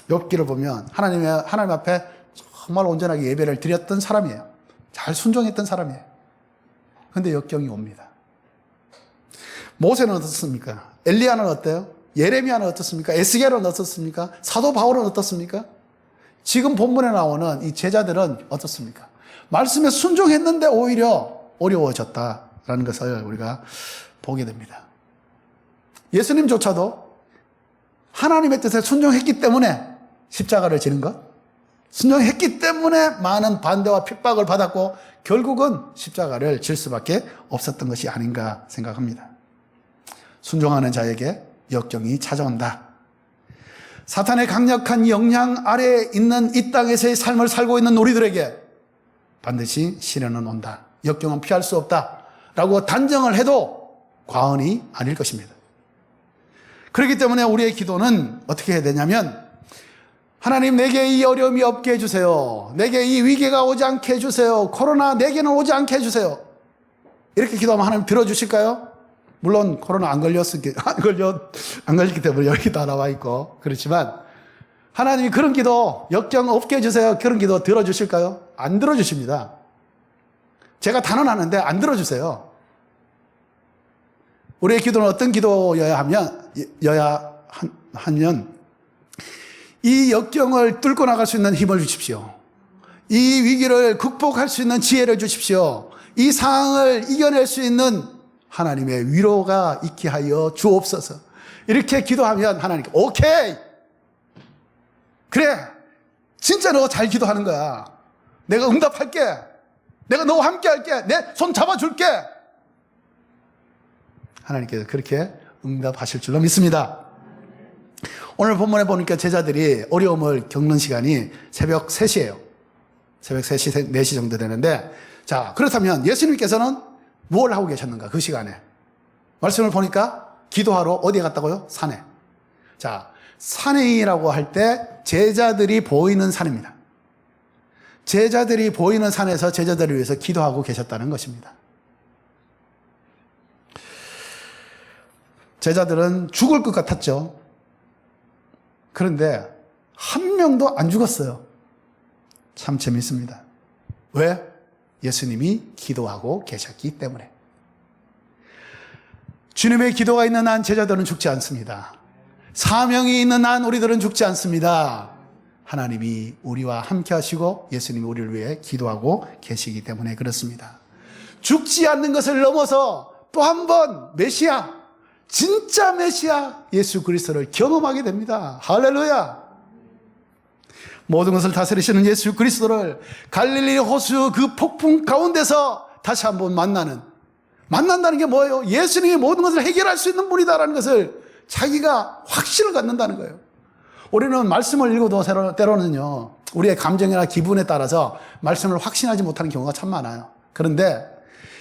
욥기를 보면 하나님 앞에 정말 온전하게 예배를 드렸던 사람이에요. 잘 순종했던 사람이에요. 그런데 역경이 옵니다. 모세는 어떻습니까? 엘리야는 어때요? 예레미야는 어떻습니까? 에스겔은 어떻습니까? 사도 바울은 어떻습니까? 지금 본문에 나오는 이 제자들은 어떻습니까? 말씀에 순종했는데 오히려 어려워졌다라는 것을 우리가 보게 됩니다. 예수님조차도 하나님의 뜻에 순종했기 때문에 십자가를 지는 것, 순종했기 때문에 많은 반대와 핍박을 받았고 결국은 십자가를 질 수밖에 없었던 것이 아닌가 생각합니다. 순종하는 자에게 역경이 찾아온다. 사탄의 강력한 영향 아래에 있는 이 땅에서의 삶을 살고 있는 우리들에게 반드시 시련은 온다. 역경은 피할 수 없다. 라고 단정을 해도 과언이 아닐 것입니다. 그렇기 때문에 우리의 기도는 어떻게 해야 되냐면 하나님 내게 이 어려움이 없게 해주세요. 내게 이 위기가 오지 않게 해주세요. 코로나 내게는 오지 않게 해주세요. 이렇게 기도하면 하나님 들어주실까요? 물론 코로나 안 걸렸기 때문에 여기 다 나와 있고 그렇지만 하나님이 그런 기도 역경 없게 해주세요. 그런 기도 들어주실까요? 안 들어주십니다. 제가 단언하는데 안 들어주세요. 우리의 기도는 어떤 기도여야 하면 이 역경을 뚫고 나갈 수 있는 힘을 주십시오. 이 위기를 극복할 수 있는 지혜를 주십시오. 이 상황을 이겨낼 수 있는 하나님의 위로가 있게 하여 주옵소서. 이렇게 기도하면 하나님께 오케이! 그래! 진짜 너 잘 기도하는 거야. 내가 응답할게. 내가 너와 함께 할게. 내 손 잡아줄게. 하나님께서 그렇게 응답하실 줄로 믿습니다. 오늘 본문에 보니까 제자들이 어려움을 겪는 시간이 새벽 3시예요. 새벽 3시, 4시 정도 되는데 자, 그렇다면 예수님께서는 무엇을 하고 계셨는가? 그 시간에. 말씀을 보니까 기도하러 어디에 갔다고요? 산에. 자, 산이라고 할 때 제자들이 보이는 산입니다. 제자들이 보이는 산에서 제자들을 위해서 기도하고 계셨다는 것입니다. 제자들은 죽을 것 같았죠. 그런데 한 명도 안 죽었어요. 참 재밌습니다. 왜? 예수님이 기도하고 계셨기 때문에. 주님의 기도가 있는 한 제자들은 죽지 않습니다. 사명이 있는 한 우리들은 죽지 않습니다. 하나님이 우리와 함께 하시고 예수님이 우리를 위해 기도하고 계시기 때문에 그렇습니다. 죽지 않는 것을 넘어서 또 한 번 메시아, 진짜 메시아 예수 그리스도를 경험하게 됩니다. 할렐루야. 모든 것을 다스리시는 예수 그리스도를 갈릴리 호수 그 폭풍 가운데서 다시 한번 만난다는 게 뭐예요? 예수님이 모든 것을 해결할 수 있는 분이다라는 것을 자기가 확신을 갖는다는 거예요. 우리는 말씀을 읽어도 때로는요, 우리의 감정이나 기분에 따라서 말씀을 확신하지 못하는 경우가 참 많아요. 그런데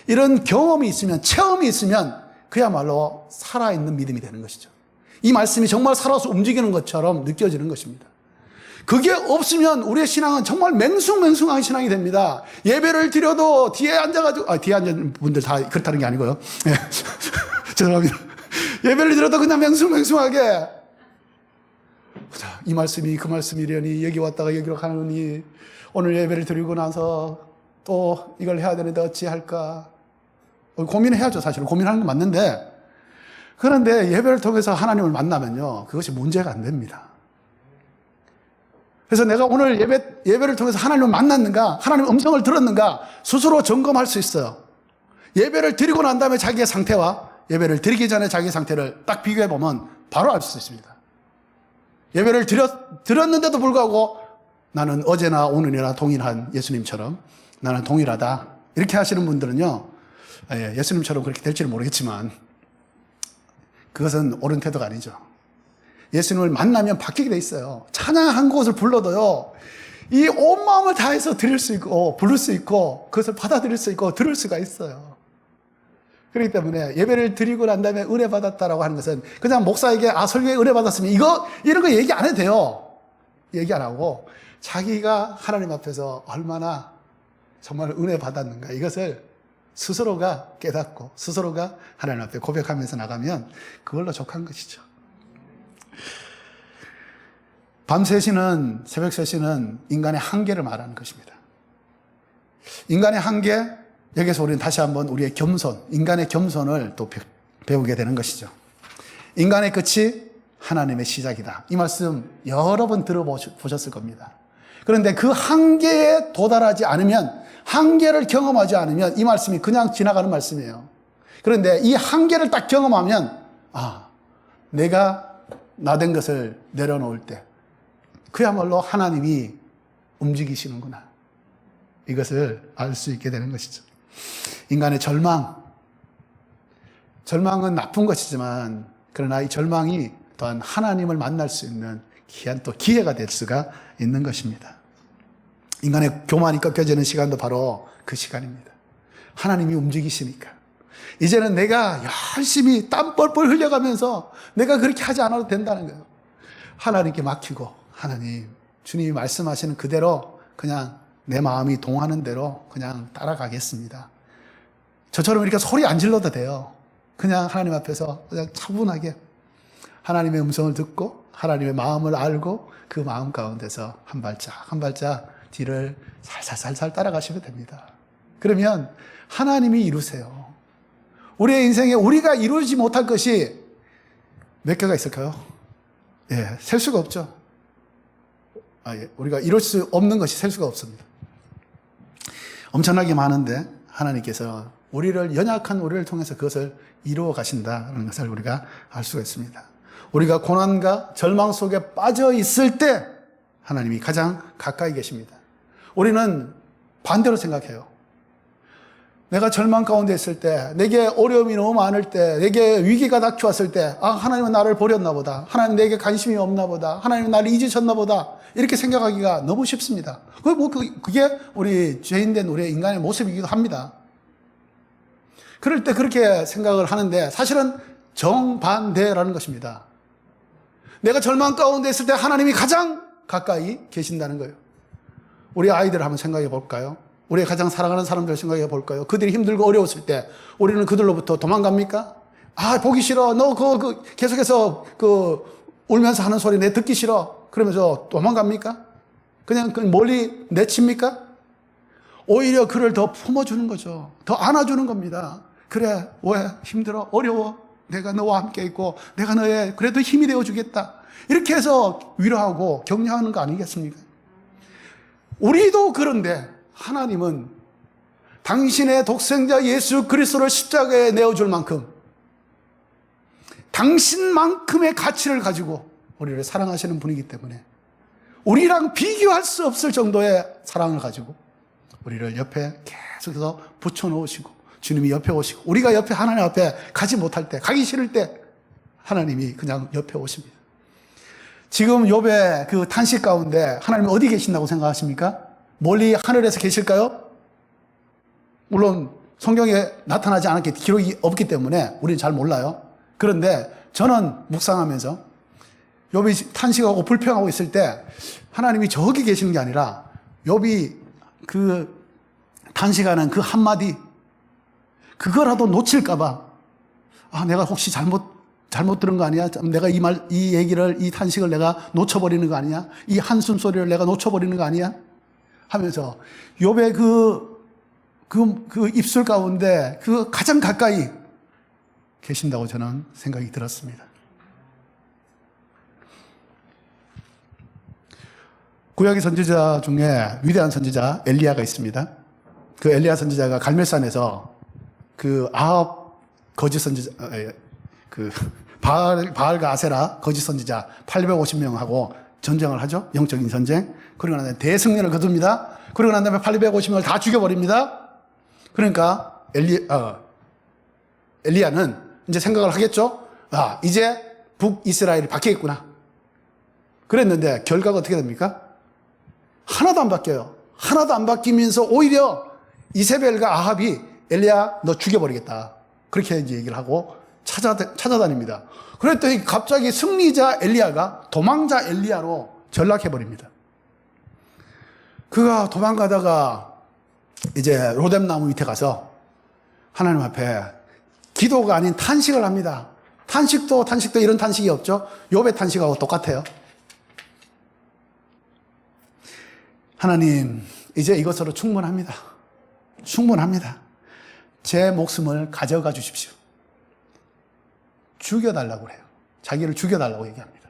이런 경험이 있으면, 체험이 있으면 그야말로 살아있는 믿음이 되는 것이죠. 이 말씀이 정말 살아서 움직이는 것처럼 느껴지는 것입니다. 그게 없으면 우리의 신앙은 정말 맹숭맹숭한 신앙이 됩니다. 예배를 드려도 뒤에 앉아가지고, 뒤에 앉은 분들 다 그렇다는 게 아니고요. 예. 죄송합니다. 예배를 드려도 그냥 맹숭맹숭하게. 자, 이 말씀이 그 말씀이려니, 여기 왔다가 여기로 가느니, 오늘 예배를 드리고 나서 또 이걸 해야 되는데 어찌할까. 고민해야죠, 사실은. 고민하는 건 맞는데. 그런데 예배를 통해서 하나님을 만나면요, 그것이 문제가 안 됩니다. 그래서 내가 오늘 예배를 통해서 하나님을 만났는가, 하나님의 음성을 들었는가, 스스로 점검할 수 있어요. 예배를 드리고 난 다음에 자기의 상태와 예배를 드리기 전에 자기의 상태를 딱 비교해 보면 바로 알 수 있습니다. 예배를 드렸는데도 불구하고 나는 어제나 오늘이나 동일한 예수님처럼 나는 동일하다. 이렇게 하시는 분들은요, 예수님처럼 그렇게 될지는 모르겠지만 그것은 옳은 태도가 아니죠. 예수님을 만나면 바뀌게 돼 있어요. 찬양 한 곳을 불러도요, 이 온 마음을 다해서 드릴 수 있고, 부를 수 있고, 그것을 받아들일 수 있고, 들을 수가 있어요. 그렇기 때문에 예배를 드리고 난 다음에 은혜 받았다라고 하는 것은 그냥 목사에게 설교에 은혜 받았으면 이런 거 얘기 안 해도 돼요. 얘기 안 하고 자기가 하나님 앞에서 얼마나 정말 은혜 받았는가, 이것을 스스로가 깨닫고 스스로가 하나님 앞에 고백하면서 나가면 그걸로 족한 것이죠. 밤 3시는, 새벽 3시는 인간의 한계를 말하는 것입니다. 인간의 한계, 여기서 우리는 다시 한번 우리의 겸손, 인간의 겸손을 또 배우게 되는 것이죠. 인간의 끝이 하나님의 시작이다. 이 말씀 여러 번 들어보셨을 겁니다. 그런데 그 한계에 도달하지 않으면, 한계를 경험하지 않으면 이 말씀이 그냥 지나가는 말씀이에요. 그런데 이 한계를 딱 경험하면, 내가 나된 것을 내려놓을 때 그야말로 하나님이 움직이시는구나, 이것을 알 수 있게 되는 것이죠. 인간의 절망은 나쁜 것이지만, 그러나 이 절망이 또한 하나님을 만날 수 있는 귀한 또 기회가 될 수가 있는 것입니다. 인간의 교만이 꺾여지는 시간도 바로 그 시간입니다. 하나님이 움직이시니까 이제는 내가 열심히 땀 뻘뻘 흘려가면서 내가 그렇게 하지 않아도 된다는 거예요. 하나님께 맡기고, 하나님, 주님이 말씀하시는 그대로 그냥 내 마음이 동하는 대로 그냥 따라가겠습니다. 저처럼 이렇게 소리 안 질러도 돼요. 그냥 하나님 앞에서 그냥 차분하게 하나님의 음성을 듣고 하나님의 마음을 알고 그 마음 가운데서 한 발짝 한 발짝 뒤를 살살 따라가시면 됩니다. 그러면 하나님이 이루세요. 우리의 인생에 우리가 이루지 못할 것이 몇 개가 있을까요? 셀 수가 없죠. 우리가 이룰 수 없는 것이 셀 수가 없습니다. 엄청나게 많은데 하나님께서 연약한 우리를 통해서 그것을 이루어 가신다는 것을 우리가 알 수가 있습니다. 우리가 고난과 절망 속에 빠져 있을 때 하나님이 가장 가까이 계십니다. 우리는 반대로 생각해요. 내가 절망 가운데 있을 때, 내게 어려움이 너무 많을 때, 내게 위기가 닥쳐왔을 때, 하나님은 나를 버렸나 보다, 하나님 내게 관심이 없나 보다, 하나님은 나를 잊으셨나 보다, 이렇게 생각하기가 너무 쉽습니다. 그게 우리 죄인된 우리의 인간의 모습이기도 합니다. 그럴 때 그렇게 생각을 하는데 사실은 정반대라는 것입니다. 내가 절망 가운데 있을 때 하나님이 가장 가까이 계신다는 거예요. 우리 아이들 한번 생각해 볼까요? 우리의 가장 사랑하는 사람들 생각해 볼까요? 그들이 힘들고 어려웠을 때 우리는 그들로부터 도망갑니까? 보기 싫어. 너 계속해서 울면서 하는 소리 내 듣기 싫어. 그러면서 도망갑니까? 그냥 멀리 내칩니까? 오히려 그를 더 품어주는 거죠. 더 안아주는 겁니다. 그래, 왜 힘들어? 어려워. 내가 너와 함께 있고 내가 너의 그래도 힘이 되어주겠다. 이렇게 해서 위로하고 격려하는 거 아니겠습니까? 우리도 그런데 하나님은 당신의 독생자 예수 그리스도를 십자가에 내어줄 만큼 당신만큼의 가치를 가지고 우리를 사랑하시는 분이기 때문에 우리랑 비교할 수 없을 정도의 사랑을 가지고 우리를 옆에 계속해서 붙여놓으시고 주님이 옆에 오시고 우리가 옆에 하나님 앞에 가지 못할 때, 가기 싫을 때 하나님이 그냥 옆에 오십니다. 지금 욥의 그 탄식 가운데 하나님 어디 계신다고 생각하십니까? 멀리 하늘에서 계실까요? 물론 성경에 나타나지 않았기 기록이 없기 때문에 우리는 잘 몰라요. 그런데 저는 묵상하면서 욥이 탄식하고 불평하고 있을 때 하나님이 저기 계시는 게 아니라 욥이 그 탄식하는 그 한마디 그거라도 놓칠까봐 내가 혹시 잘못 들은 거 아니야? 내가 이 얘기를, 이 탄식을 내가 놓쳐버리는 거 아니야? 이 한숨 소리를 내가 놓쳐버리는 거 아니야? 하면서 욥의 그 입술 가운데 그 가장 가까이 계신다고 저는 생각이 들었습니다. 구약의 선지자 중에 위대한 선지자 엘리야가 있습니다. 그 엘리야 선지자가 갈멜산에서 그 아합 거짓 선지자, 그 바알과 아세라 거짓 선지자 850명하고 전쟁을 하죠. 영적인 전쟁. 그러고 난 다음에 대승리를 거둡니다. 그러고 난 다음에 850명을 다 죽여버립니다. 그러니까 엘리야는 이제 생각을 하겠죠. 이제 북이스라엘이 바뀌겠구나. 그랬는데 결과가 어떻게 됩니까? 하나도 안 바뀌어요. 하나도 안 바뀌면서 오히려 이세벨과 아합이 엘리야 너 죽여버리겠다. 그렇게 이제 얘기를 하고 찾아다닙니다. 그랬더니 갑자기 승리자 엘리야가 도망자 엘리야로 전락해버립니다. 그가 도망가다가 이제 로뎀나무 밑에 가서 하나님 앞에 기도가 아닌 탄식을 합니다. 탄식도 이런 탄식이 없죠. 욥의 탄식하고 똑같아요. 하나님, 이제 이것으로 충분합니다. 충분합니다. 제 목숨을 가져가 주십시오. 죽여달라고 그래요. 자기를 죽여달라고 얘기합니다.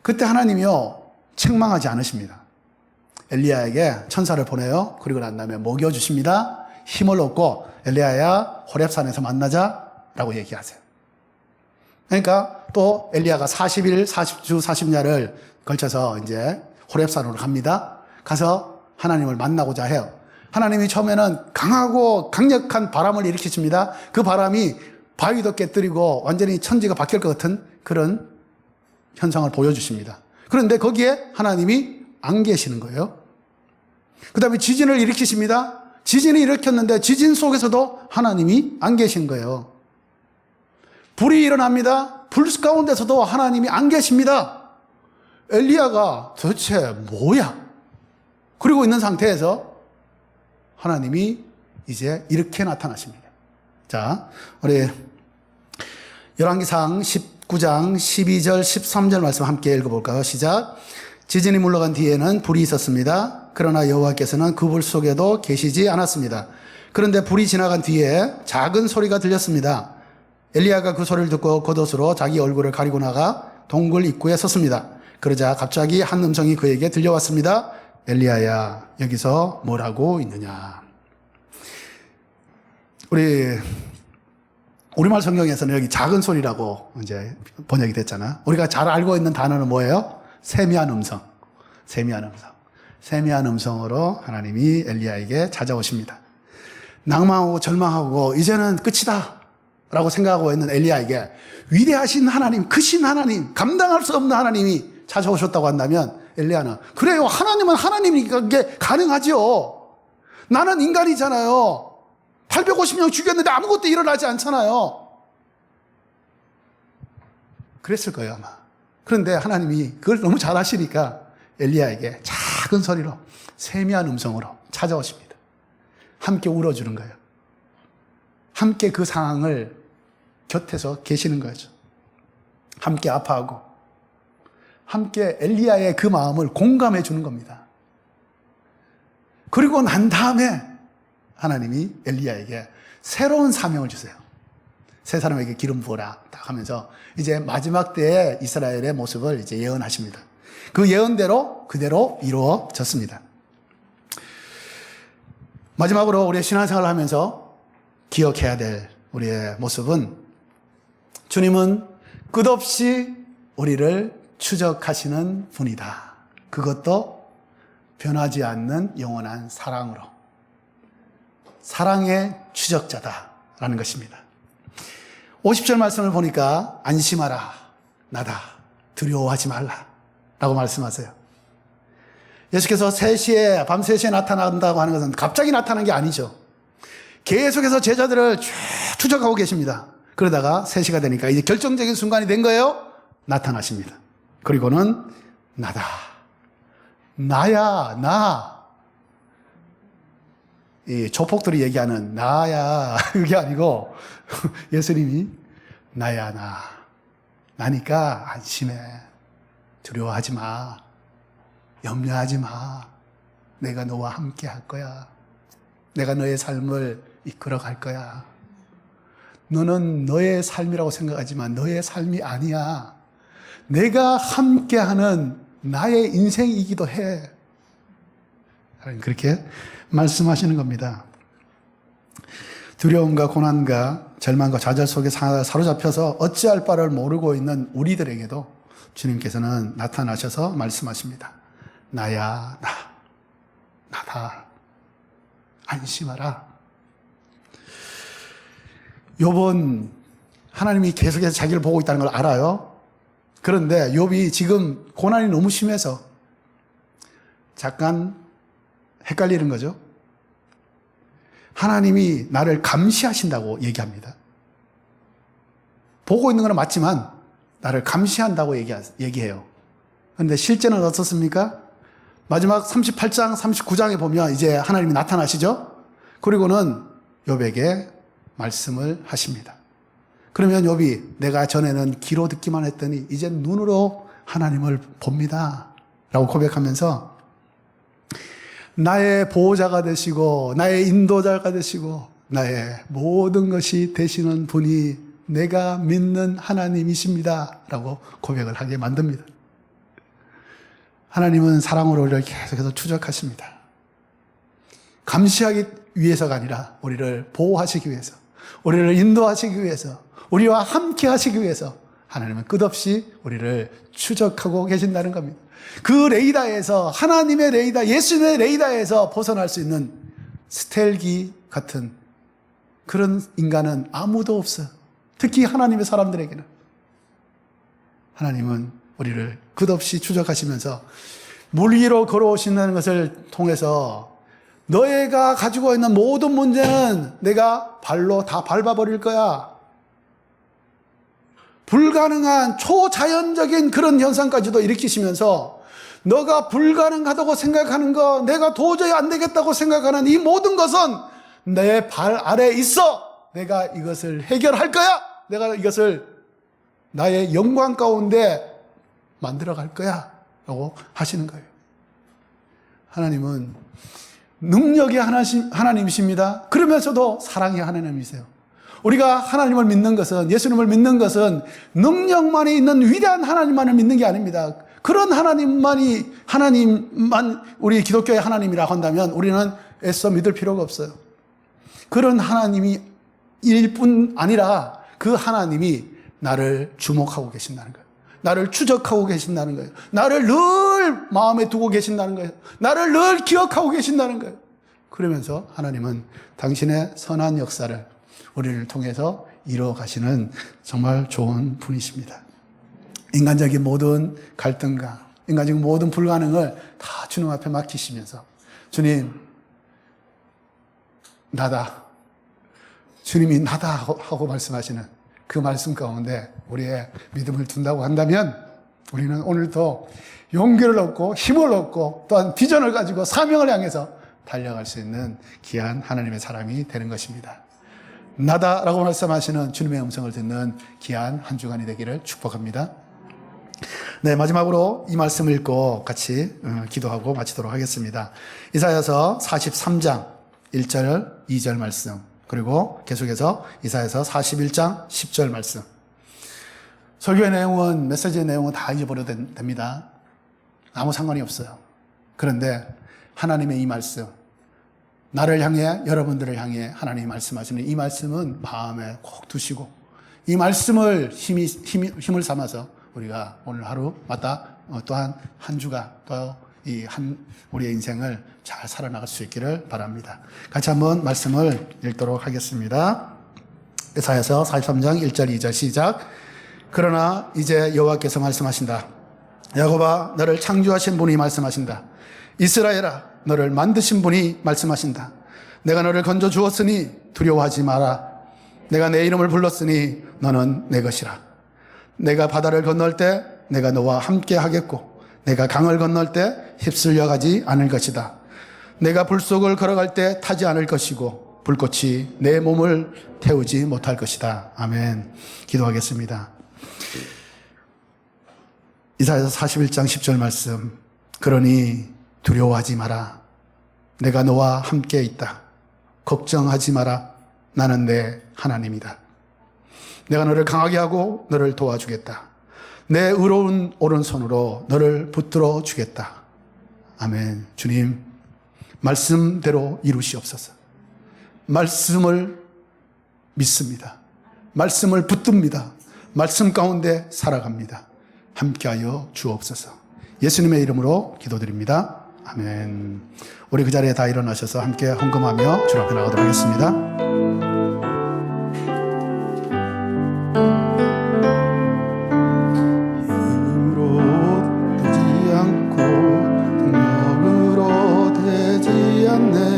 그때 하나님이요, 책망하지 않으십니다. 엘리야에게 천사를 보내요. 그리고 난 다음에 먹여주십니다. 힘을 얻고 엘리야야 호렙산에서 만나자 라고 얘기하세요. 그러니까 또 엘리야가 40일, 40주, 40야를 걸쳐서 이제 호렙산으로 갑니다. 가서 하나님을 만나고자 해요. 하나님이 처음에는 강하고 강력한 바람을 일으키십니다. 그 바람이 바위도 깨뜨리고 완전히 천지가 바뀔 것 같은 그런 현상을 보여주십니다. 그런데 거기에 하나님이 안 계시는 거예요. 그 다음에 지진을 일으키십니다. 지진을 일으켰는데 지진 속에서도 하나님이 안 계신 거예요. 불이 일어납니다. 불 가운데서도 하나님이 안 계십니다. 엘리야가 도대체 뭐야? 그리고 있는 상태에서 하나님이 이제 이렇게 나타나십니다. 자, 우리 열왕기상 19장 12절 13절 말씀 함께 읽어볼까요? 시작. 지진이 물러간 뒤에는 불이 있었습니다. 그러나 여호와께서는 그 불 속에도 계시지 않았습니다. 그런데 불이 지나간 뒤에 작은 소리가 들렸습니다. 엘리야가 그 소리를 듣고 겉옷으로 자기 얼굴을 가리고 나가 동굴 입구에 섰습니다. 그러자 갑자기 한 음성이 그에게 들려왔습니다. 엘리야야, 여기서 뭘 하고 있느냐? 우리말 성경에서는 여기 작은 소리라고 이제 번역이 됐잖아. 우리가 잘 알고 있는 단어는 뭐예요? 세미한 음성. 세미한 음성. 세미한 음성으로 하나님이 엘리야에게 찾아오십니다. 낭망하고 절망하고 이제는 끝이다 라고 생각하고 있는 엘리야에게 위대하신 하나님, 크신 하나님, 감당할 수 없는 하나님이 찾아오셨다고 한다면 엘리야는 그래요, 하나님은 하나님이니까 그게 가능하죠. 나는 인간이잖아요. 850명 죽였는데 아무것도 일어나지 않잖아요. 그랬을 거예요 아마. 그런데 하나님이 그걸 너무 잘 아시니까 엘리야에게 작은 소리로 세미한 음성으로 찾아오십니다. 함께 울어주는 거예요. 함께 그 상황을 곁에서 계시는 거죠. 함께 아파하고 함께 엘리야의 그 마음을 공감해 주는 겁니다. 그리고 난 다음에 하나님이 엘리야에게 새로운 사명을 주세요. 세 사람에게 기름 부어라 딱 하면서 이제 마지막 때의 이스라엘의 모습을 이제 예언하십니다. 그 예언대로 그대로 이루어졌습니다. 마지막으로 우리의 신앙생활을 하면서 기억해야 될 우리의 모습은 주님은 끝없이 우리를 추적하시는 분이다. 그것도 변하지 않는 영원한 사랑으로. 사랑의 추적자다라는 것입니다. 50절 말씀을 보니까 안심하라, 나다. 두려워하지 말라 라고 말씀하세요. 예수께서 3시에 밤 3시에 나타난다고 하는 것은 갑자기 나타난 게 아니죠. 계속해서 제자들을 쭉 추적하고 계십니다. 그러다가 3시가 되니까 이제 결정적인 순간이 된 거예요. 나타나십니다. 그리고는 나다. 나야, 나. 이 조폭들이 얘기하는 나야, 그게 아니고 예수님이 나야, 나. 나니까 안심해. 두려워하지 마. 염려하지 마. 내가 너와 함께 할 거야. 내가 너의 삶을 이끌어 갈 거야. 너는 너의 삶이라고 생각하지만 너의 삶이 아니야. 내가 함께하는 나의 인생이기도 해. 그렇게 말씀하시는 겁니다. 두려움과 고난과 절망과 좌절 속에 사로잡혀서 어찌할 바를 모르고 있는 우리들에게도 주님께서는 나타나셔서 말씀하십니다. 나야, 나다. 안심하라. 욥은 하나님이 계속해서 자기를 보고 있다는 걸 알아요. 그런데 욥이 지금 고난이 너무 심해서 잠깐 헷갈리는 거죠. 하나님이 나를 감시하신다고 얘기합니다. 보고 있는 건 맞지만 나를 감시한다고 얘기해요. 그런데 실제는 어떻습니까? 마지막 38장, 39장에 보면 이제 하나님이 나타나시죠? 그리고는 욥에게 말씀을 하십니다. 그러면 욥이 내가 전에는 귀로 듣기만 했더니 이제 눈으로 하나님을 봅니다. 라고 고백하면서 나의 보호자가 되시고 나의 인도자가 되시고 나의 모든 것이 되시는 분이 내가 믿는 하나님이십니다. 라고 고백을 하게 만듭니다. 하나님은 사랑으로 우리를 계속해서 추적하십니다. 감시하기 위해서가 아니라 우리를 보호하시기 위해서, 우리를 인도하시기 위해서, 우리와 함께 하시기 위해서 하나님은 끝없이 우리를 추적하고 계신다는 겁니다. 그 레이더에서, 하나님의 레이더, 예수님의 레이더에서 벗어날 수 있는 스텔기 같은 그런 인간은 아무도 없어요. 특히 하나님의 사람들에게는. 하나님은 우리를 끝없이 추적하시면서 물 위로 걸어오신다는 것을 통해서 너희가 가지고 있는 모든 문제는 내가 발로 다 밟아버릴 거야. 불가능한 초자연적인 그런 현상까지도 일으키시면서 너가 불가능하다고 생각하는 거, 내가 도저히 안 되겠다고 생각하는 이 모든 것은 내 발 아래에 있어. 내가 이것을 해결할 거야. 내가 이것을 나의 영광 가운데 만들어 갈 거야. 라고 하시는 거예요. 하나님은 능력의 하나님이십니다. 그러면서도 사랑의 하나님이세요. 우리가 하나님을 믿는 것은, 예수님을 믿는 것은 능력만이 있는 위대한 하나님만을 믿는 게 아닙니다. 그런 하나님만 우리 기독교의 하나님이라고 한다면 우리는 애써 믿을 필요가 없어요. 그런 하나님이 일 뿐 아니라 그 하나님이 나를 주목하고 계신다는 거예요. 나를 추적하고 계신다는 거예요. 나를 늘 마음에 두고 계신다는 거예요. 나를 늘 기억하고 계신다는 거예요. 그러면서 하나님은 당신의 선한 역사를 우리를 통해서 이루어 가시는 정말 좋은 분이십니다. 인간적인 모든 갈등과 인간적인 모든 불가능을 다 주님 앞에 맡기시면서 주님, 나다. 주님이 나다 하고 말씀하시는 그 말씀 가운데 우리의 믿음을 둔다고 한다면 우리는 오늘도 용기를 얻고 힘을 얻고 또한 비전을 가지고 사명을 향해서 달려갈 수 있는 귀한 하나님의 사람이 되는 것입니다. 나다라고 말씀하시는 주님의 음성을 듣는 귀한 한 주간이 되기를 축복합니다. 네, 마지막으로 이 말씀을 읽고 같이 기도하고 마치도록 하겠습니다. 이사야서 43장 1절, 2절 말씀, 그리고 계속해서 이사야서 41장 10절 말씀. 설교의 내용은, 메시지의 내용은 다 잊어버려도 됩니다. 아무 상관이 없어요. 그런데 하나님의 이 말씀, 나를 향해, 여러분들을 향해 하나님이 말씀하시는 이 말씀은 마음에 꼭 두시고 이 말씀을 힘을 삼아서 우리가 오늘 하루마다 또한 한 주가 또 우리의 인생을 잘 살아나갈 수 있기를 바랍니다. 같이 한번 말씀을 읽도록 하겠습니다. 이사야서 43장 1절 2절 시작. 그러나 이제 여호와께서 말씀하신다. 야곱아, 너를 창조하신 분이 말씀하신다. 이스라엘아, 너를 만드신 분이 말씀하신다. 내가 너를 건져 주었으니 두려워하지 마라. 내가 내 이름을 불렀으니 너는 내 것이라. 내가 바다를 건널 때 내가 너와 함께 하겠고, 내가 강을 건널 때 휩쓸려 가지 않을 것이다. 내가 불 속을 걸어갈 때 타지 않을 것이고, 불꽃이 내 몸을 태우지 못할 것이다. 아멘. 기도하겠습니다. 이사야서 41장 10절 말씀. 그러니 두려워하지 마라. 내가 너와 함께 있다. 걱정하지 마라. 나는 내 하나님이다. 내가 너를 강하게 하고 너를 도와주겠다. 내 의로운 오른손으로 너를 붙들어 주겠다. 아멘. 주님, 말씀대로 이루시옵소서. 말씀을 믿습니다. 말씀을 붙듭니다. 말씀 가운데 살아갑니다. 함께하여 주옵소서. 예수님의 이름으로 기도드립니다. 아멘. 우리 그 자리에 다 일어나셔서 함께 헌금하며 주 앞에 나가도록 하겠습니다. 힘으로 되지 않고 능력으로 되지 않네.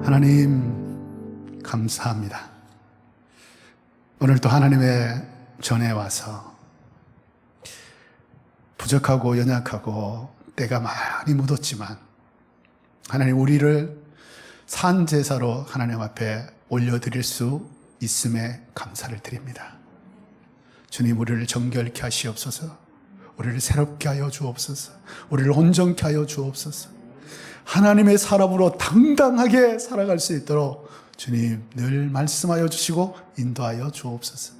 하나님 감사합니다. 오늘 또 하나님의 전에 와서 부족하고 연약하고 때가 많이 묻었지만 하나님 우리를 산 제사로 하나님 앞에 올려드릴 수 있음에 감사를 드립니다. 주님, 우리를 정결케 하시옵소서. 우리를 새롭게 하여 주옵소서. 우리를 온전케 하여 주옵소서. 하나님의 사람으로 당당하게 살아갈 수 있도록 주님 늘 말씀하여 주시고 인도하여 주옵소서.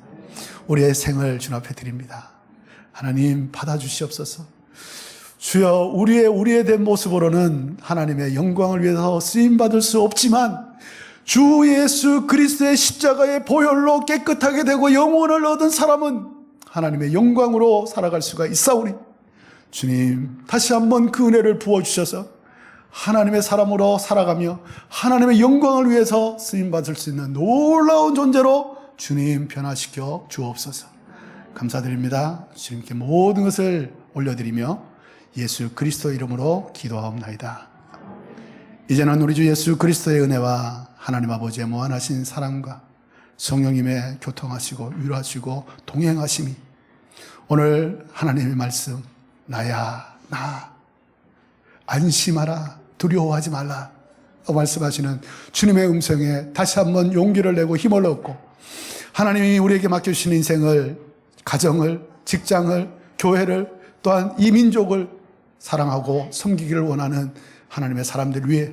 우리의 생을 주님 앞에 드립니다. 하나님 받아주시옵소서. 주여, 우리의 된 모습으로는 하나님의 영광을 위해서 쓰임받을 수 없지만 주 예수 그리스도의 십자가의 보혈로 깨끗하게 되고 영혼을 얻은 사람은 하나님의 영광으로 살아갈 수가 있사오니 주님 다시 한번 그 은혜를 부어주셔서 하나님의 사람으로 살아가며 하나님의 영광을 위해서 쓰임받을 수 있는 놀라운 존재로 주님 변화시켜 주옵소서. 감사드립니다. 주님께 모든 것을 올려드리며 예수 그리스도의 이름으로 기도하옵나이다. 이제는 우리 주 예수 그리스도의 은혜와 하나님 아버지의 무한하신 사랑과 성령님의 교통하시고 위로하시고 동행하심이 오늘 하나님의 말씀 나야 나 안심하라 두려워하지 말라 말씀하시는 주님의 음성에 다시 한번 용기를 내고 힘을 얻고 하나님이 우리에게 맡겨주신 인생을 가정을 직장을 교회를 또한 이 민족을 사랑하고 섬기기를 원하는 하나님의 사람들 위해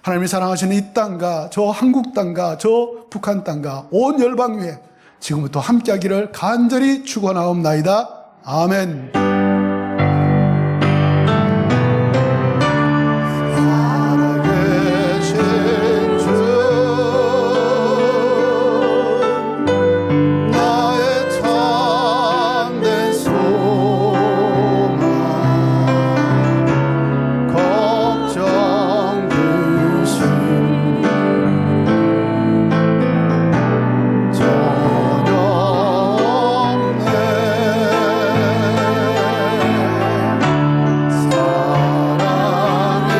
하나님이 사랑하시는 이 땅과 저 한국 땅과 저 북한 땅과 온 열방 위에 지금부터 함께하기를 간절히 축원하옵나이다. 아멘. 살아계신 주 나의 참된 소망 걱정 근심 전혀 없네. 사랑해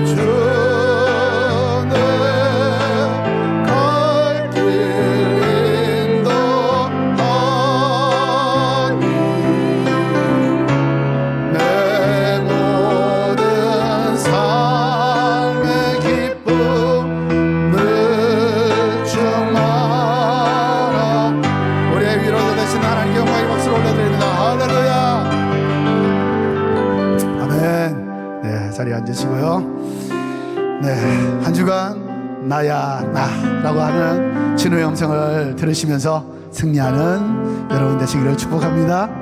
주네 갈 길 인도하니 내 모든 삶의 기쁨을 충만하 우리의 위로가 되신 하나님께 영광의 박수를 올려드립니다. 할렐루야. 아멘. 네, 자리에 앉으시고요. 네, 한 주간 나야 나라고 하는 진호의 음성을 들으시면서 승리하는 여러분 되시기를 축복합니다.